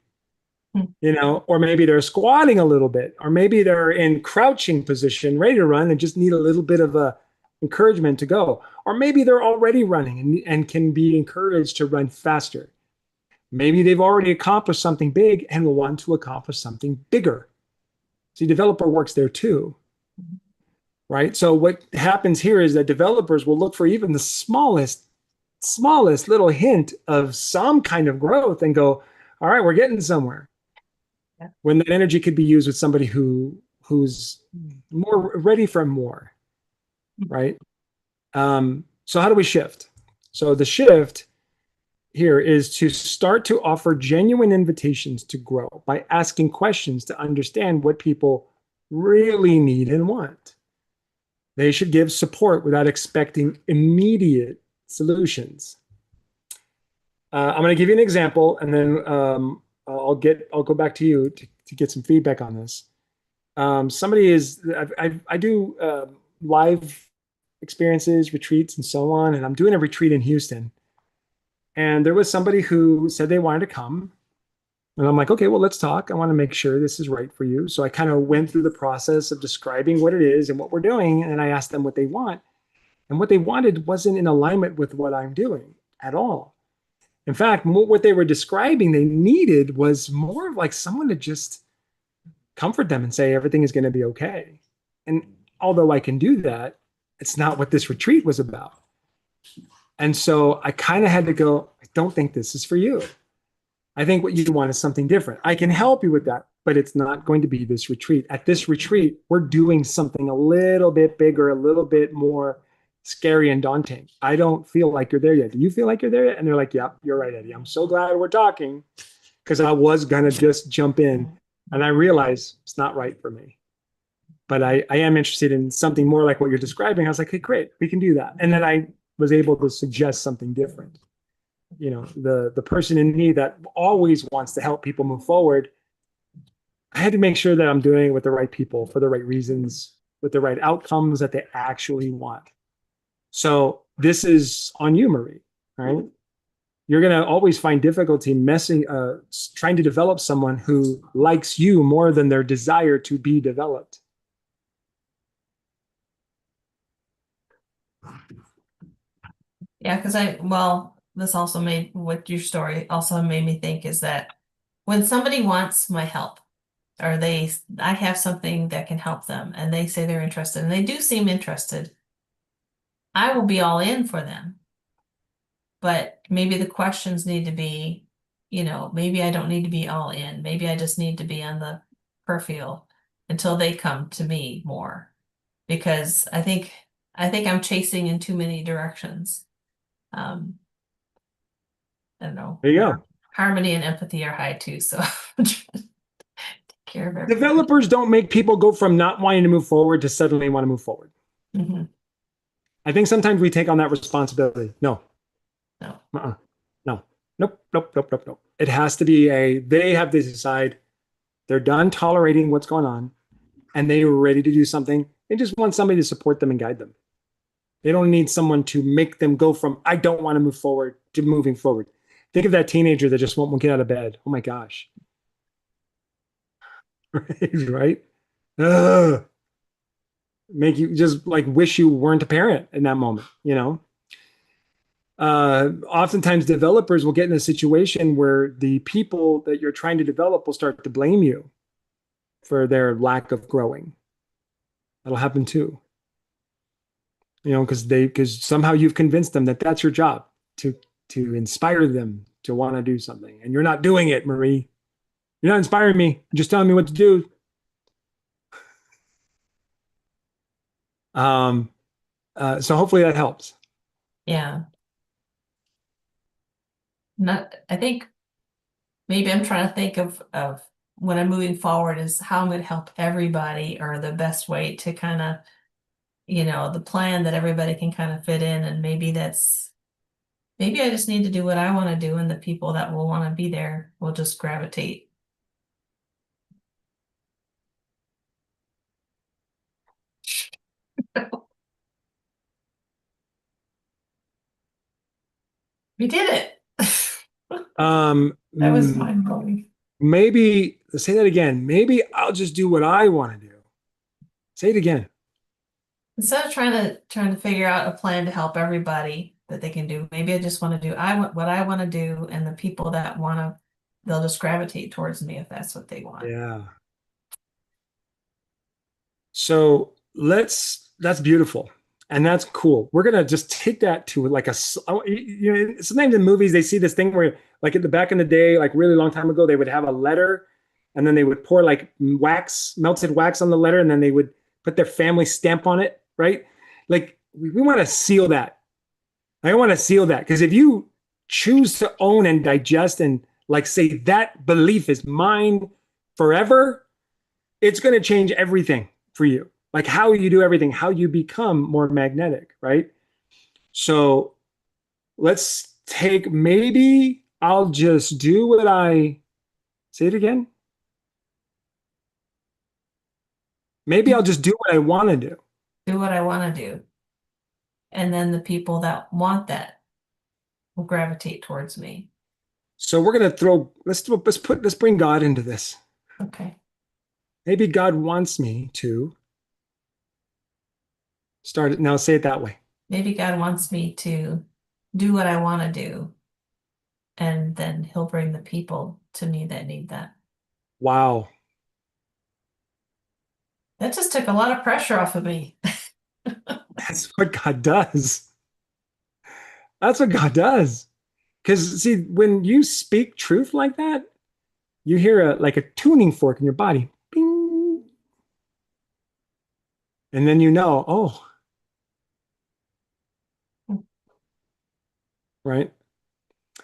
or maybe they're squatting a little bit, or maybe they're in crouching position, ready to run and just need a little bit of a encouragement to go. Or maybe they're already running and can be encouraged to run faster. Maybe they've already accomplished something big and will want to accomplish something bigger. See, developer works there too. Right? So what happens here is that developers will look for even the smallest little hint of some kind of growth and go, all right, we're getting somewhere. Yeah. When that energy could be used with somebody who's more ready for more, right? So how do we shift? So the shift here is to start to offer genuine invitations to grow by asking questions to understand what people really need and want. They should give support without expecting immediate solutions. I'm going to give you an example, and then I'll go back to you to get some feedback on this. I do live experiences, retreats, and so on, and I'm doing a retreat in Houston. And there was somebody who said they wanted to come, and I'm like, okay, well, let's talk. I want to make sure this is right for you. So I kind of went through the process of describing what it is and what we're doing, and I asked them what they want, and what they wanted wasn't in alignment with what I'm doing at all. In fact, what they were describing they needed was more of like someone to just comfort them and say everything is going to be okay. And although I can do that, it's not what this retreat was about. And so I kind of had to go, I don't think this is for you. I think what you want is something different. I can help you with that, but it's not going to be this retreat. At this retreat, we're doing something a little bit bigger, a little bit more scary and daunting. I don't feel like you're there yet. Do you feel like you're there yet? And they're like, yeah, you're right, Eddie. I'm so glad we're talking, because I was going to just jump in, and I realized it's not right for me. But I am interested in something more like what you're describing. I was like, hey, great, we can do that. And then I was able to suggest something different. The person in me that always wants to help people move forward, I had to make sure that I'm doing it with the right people for the right reasons, with the right outcomes that they actually want. So this is on you, Marie, right? You're going to always find difficulty trying to develop someone who likes you more than their desire to be developed. Yeah, because this also made what your story also made me think is that when somebody wants my help, or I have something that can help them, and they say they're interested, and they do seem interested, I will be all in for them. But maybe the questions need to be, maybe I don't need to be all in. Maybe I just need to be on the peripheral until they come to me more, because I think I'm chasing in too many directions. I don't know. There you go. Harmony and empathy are high too, so take care of everything. Developers don't make people go from not wanting to move forward to suddenly want to move forward. Mm-hmm. I think sometimes we take on that responsibility. No. No. Nope. It has to be they have to decide they're done tolerating what's going on. and they were ready to do something. They just want somebody to support them and guide them. They don't need someone to make them go from, I don't want to move forward, to moving forward. Think of that teenager that just won't get out of bed. Oh my gosh. Right? Ugh. Make you just like wish you weren't a parent in that moment, you know? Oftentimes developers will get in a situation where the people that you're trying to develop will start to blame you for their lack of growing. That'll happen too. You know, because somehow you've convinced them that that's your job, to inspire them to want to do something. And you're not doing it, Marie. You're not inspiring me. You're just telling me what to do. So hopefully that helps. Yeah. I think maybe I'm trying to think of when I'm moving forward is how I'm going to help everybody, or the best way to kind of, the plan that everybody can kind of fit in. And maybe I just need to do what I want to do, and the people that will want to be there will just gravitate. We did it. That was mind blowing. Maybe say that again. Maybe I'll just do what I want to do. Say it again. Instead of trying to figure out a plan to help everybody that they can do, maybe I just want to do what I want to do, and the people that want to, they'll just gravitate towards me if that's what they want. Yeah. So that's beautiful. And that's cool. We're going to just take that to like sometimes in movies, they see this thing where like in the back in the day, like really long time ago, they would have a letter and then they would pour like melted wax on the letter, and then they would put their family stamp on it, right? Like we want to seal that. I want to seal that, because if you choose to own and digest and like say that belief is mine forever, it's going to change everything for you. Like how you do everything, how you become more magnetic, right? So let's take, maybe I'll just do what say it again. Maybe I'll just do what I want to do. Do what I want to do. And then the people that want that will gravitate towards me. So we're going to let's bring God into this. Okay. Maybe God wants me to start it. Now say it that way. Maybe God wants me to do what I want to do, and then he'll bring the people to me that need that. Wow. That just took a lot of pressure off of me. That's what God does. That's what God does. Because see, when you speak truth like that, you hear like a tuning fork in your body. Bing. And then you know, oh. Right?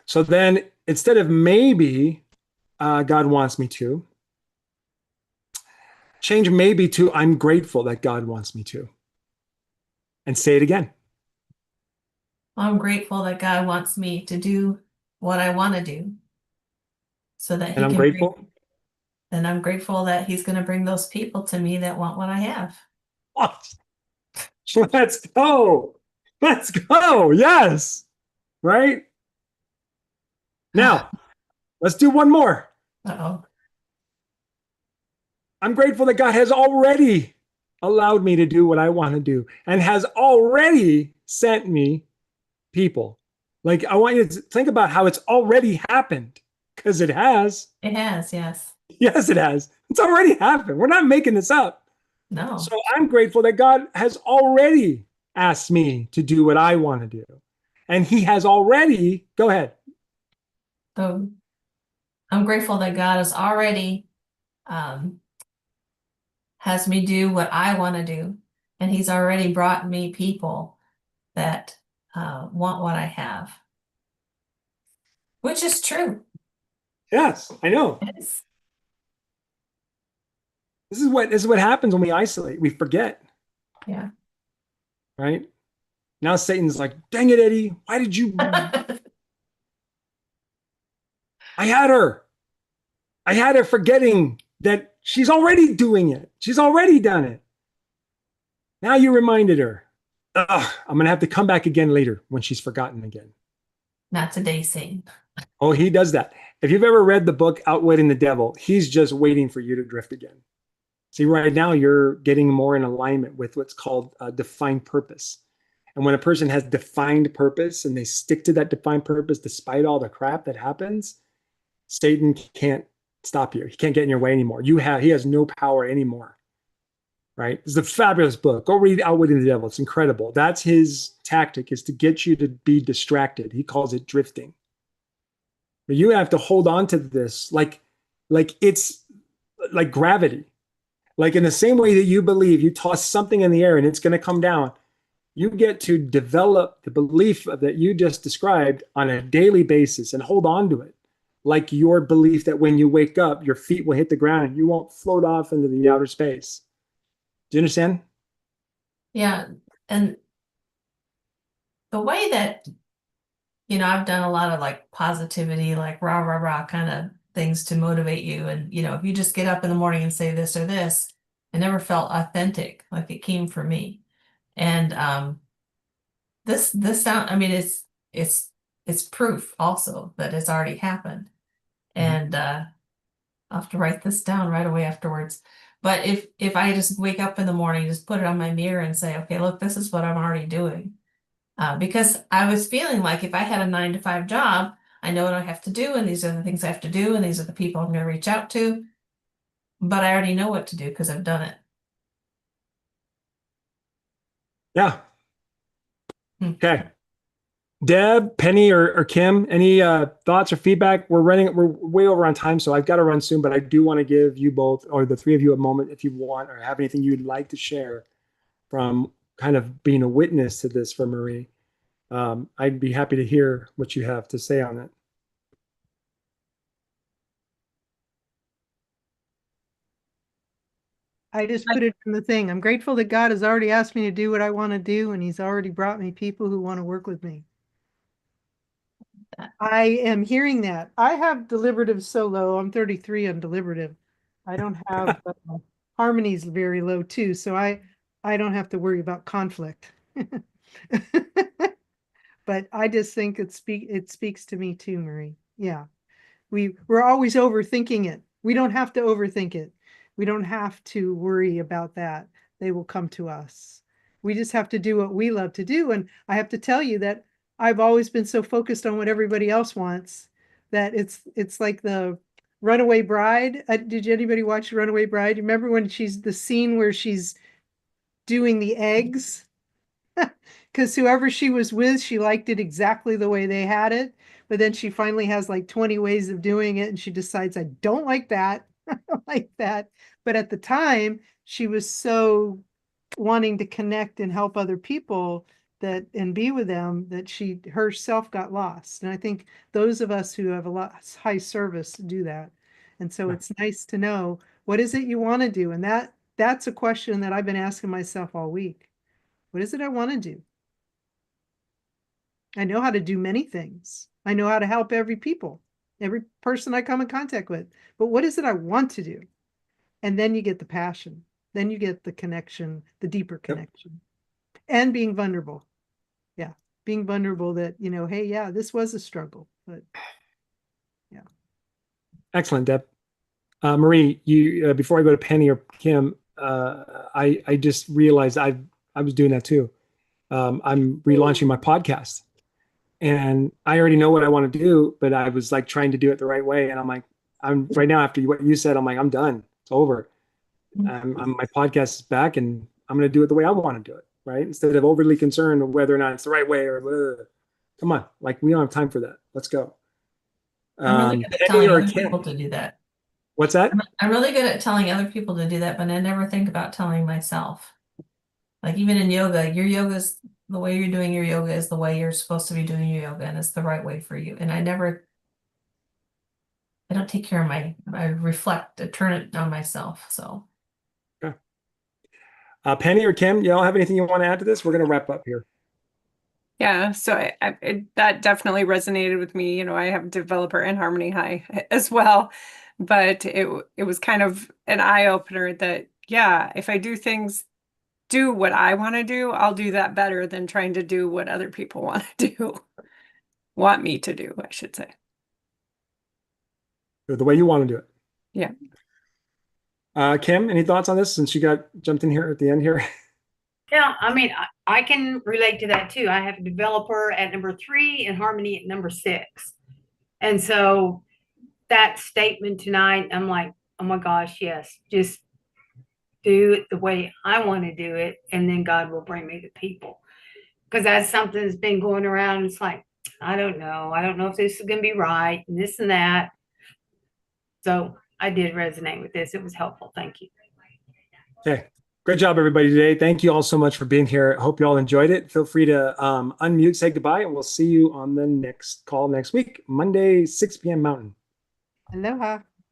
So then instead of maybe God wants me to, change maybe to I'm grateful that God wants me to. And say it again. I'm grateful that God wants me to do what I want to do, so that he And I'm can grateful. And I'm grateful that he's going to bring those people to me that want what I have. Let's go. Let's go. Yes. Right? Now, let's do one more. Uh-oh. I'm grateful that God has already allowed me to do what I want to do and has already sent me people. Like, I want you to think about how it's already happened, because it has. It has, yes. Yes, it has. It's already happened. We're not making this up. No. So I'm grateful that God has already asked me to do what I want to do. And he has already, go ahead. So I'm grateful that God has already has me do what I want to do. And he's already brought me people that want what I have. Which is true. Yes, I know. Yes. This is what happens when we isolate. We forget. Yeah. Right? Now Satan's like, dang it, Eddie. Why did you? I had her. I had her forgetting that she's already doing it. She's already done it. Now you reminded her. Ugh, I'm going to have to come back again later when she's forgotten again. Not today, Satan. Oh, he does that. If you've ever read the book Outwitting the Devil, he's just waiting for you to drift again. See, right now you're getting more in alignment with what's called defined purpose. And when a person has defined purpose and they stick to that defined purpose despite all the crap that happens, Satan can't stop you. He can't get in your way anymore. He has no power anymore. Right? It's a fabulous book. Go read Outwitting the Devil. It's incredible. That's his tactic, is to get you to be distracted. He calls it drifting. But you have to hold on to this like it's like gravity. Like in the same way that you believe, you toss something in the air and it's going to come down. You get to develop the belief that you just described on a daily basis and hold on to it. Like your belief that when you wake up, your feet will hit the ground and you won't float off into the outer space. Do you understand? Yeah. And the way that, I've done a lot of like positivity, like rah, rah, rah kind of things to motivate you. And, if you just get up in the morning and say this or this, it never felt authentic, like it came from me. And this sound, I mean, it's proof also that it's already happened. And I'll have to write this down right away afterwards. But if I just wake up in the morning, just put it on my mirror and say, okay, look, this is what I'm already doing. Because I was feeling like if I had a 9-to-5 job, I know what I have to do, and these are the things I have to do, and these are the people I'm going to reach out to. But I already know what to do because I've done it. Yeah. Okay. Deb, Penny, or Kim, any thoughts or feedback? We're way over on time, so I've got to run soon, but I do want to give you both, or the three of you, a moment if you want, or have anything you'd like to share from kind of being a witness to this for Marie. I'd be happy to hear what you have to say on it. I just put it in the thing. I'm grateful that God has already asked me to do what I want to do, and he's already brought me people who want to work with me. I am hearing that. I have deliberative so low. I'm 33 on deliberative. I don't have harmonies very low too, so I don't have to worry about conflict. But I just think it speaks to me too, Marie. Yeah. We're always overthinking it. We don't have to overthink it. We don't have to worry about that. They will come to us. We just have to do what we love to do. And I have to tell you that I've always been so focused on what everybody else wants that it's like the Runaway Bride. Did anybody watch Runaway Bride? You remember when she's the scene where she's doing the eggs? Because whoever she was with, she liked it exactly the way they had it. But then she finally has like 20 ways of doing it. And she decides, I don't like that. I don't like that. But at the time, she was so wanting to connect and help other people and be with them that she herself got lost. And I think those of us who have a lot high service do that. And so it's nice to know, what is it you want to do? And that's a question that I've been asking myself all week. What is it I want to do? I know how to do many things. I know how to help every person I come in contact with. But what is it I want to do? And then you get the passion. Then you get the connection, the deeper connection. And being vulnerable. Yeah. Being vulnerable that, hey, yeah, this was a struggle. But yeah. Excellent, Deb. Marie, you before I go to Penny or Kim, I just realized I was doing that too. I'm relaunching my podcast, and I already know what I want to do, but I was like trying to do it the right way, and I'm right now after what you said, I'm like, I'm done. It's over. My podcast is back, and I'm going to do it the way I want to do it. Right, instead of overly concerned with whether or not it's the right way or blah. Come on, like we don't have time for that. Let's go. I'm really good at telling other people to do that. What's that? I'm really good at telling other people to do that, but I never think about telling myself. Like even in yoga, the way you're doing your yoga is the way you're supposed to be doing your yoga, and it's the right way for you. And I don't take care of I reflect, I turn it on myself. So. Okay. Penny or Kim, y'all have anything you want to add to this? We're going to wrap up here. Yeah, so that definitely resonated with me. I have developer and Harmony High as well. but it was kind of an eye opener that, yeah, if I do what I want to do, I'll do that better than trying to do what other people want to do, want me to do, I should say. The way you want to do it. Yeah. Kim, any thoughts on this since you got jumped in here at the end here? Yeah, I mean, I can relate to that too. I have a developer at number 3 and Harmony at number 6. And so that statement tonight, I'm like, oh my gosh, yes, just do it the way I want to do it. And then God will bring me the people. Because that's something that's been going around. It's like, I don't know. I don't know if this is going to be right and this and that. So I did resonate with this. It was helpful. Thank you. Okay. Great job, everybody, today. Thank you all so much for being here. I hope you all enjoyed it. Feel free to unmute, say goodbye, and we'll see you on the next call next week, Monday, 6 p.m. Mountain. Aloha.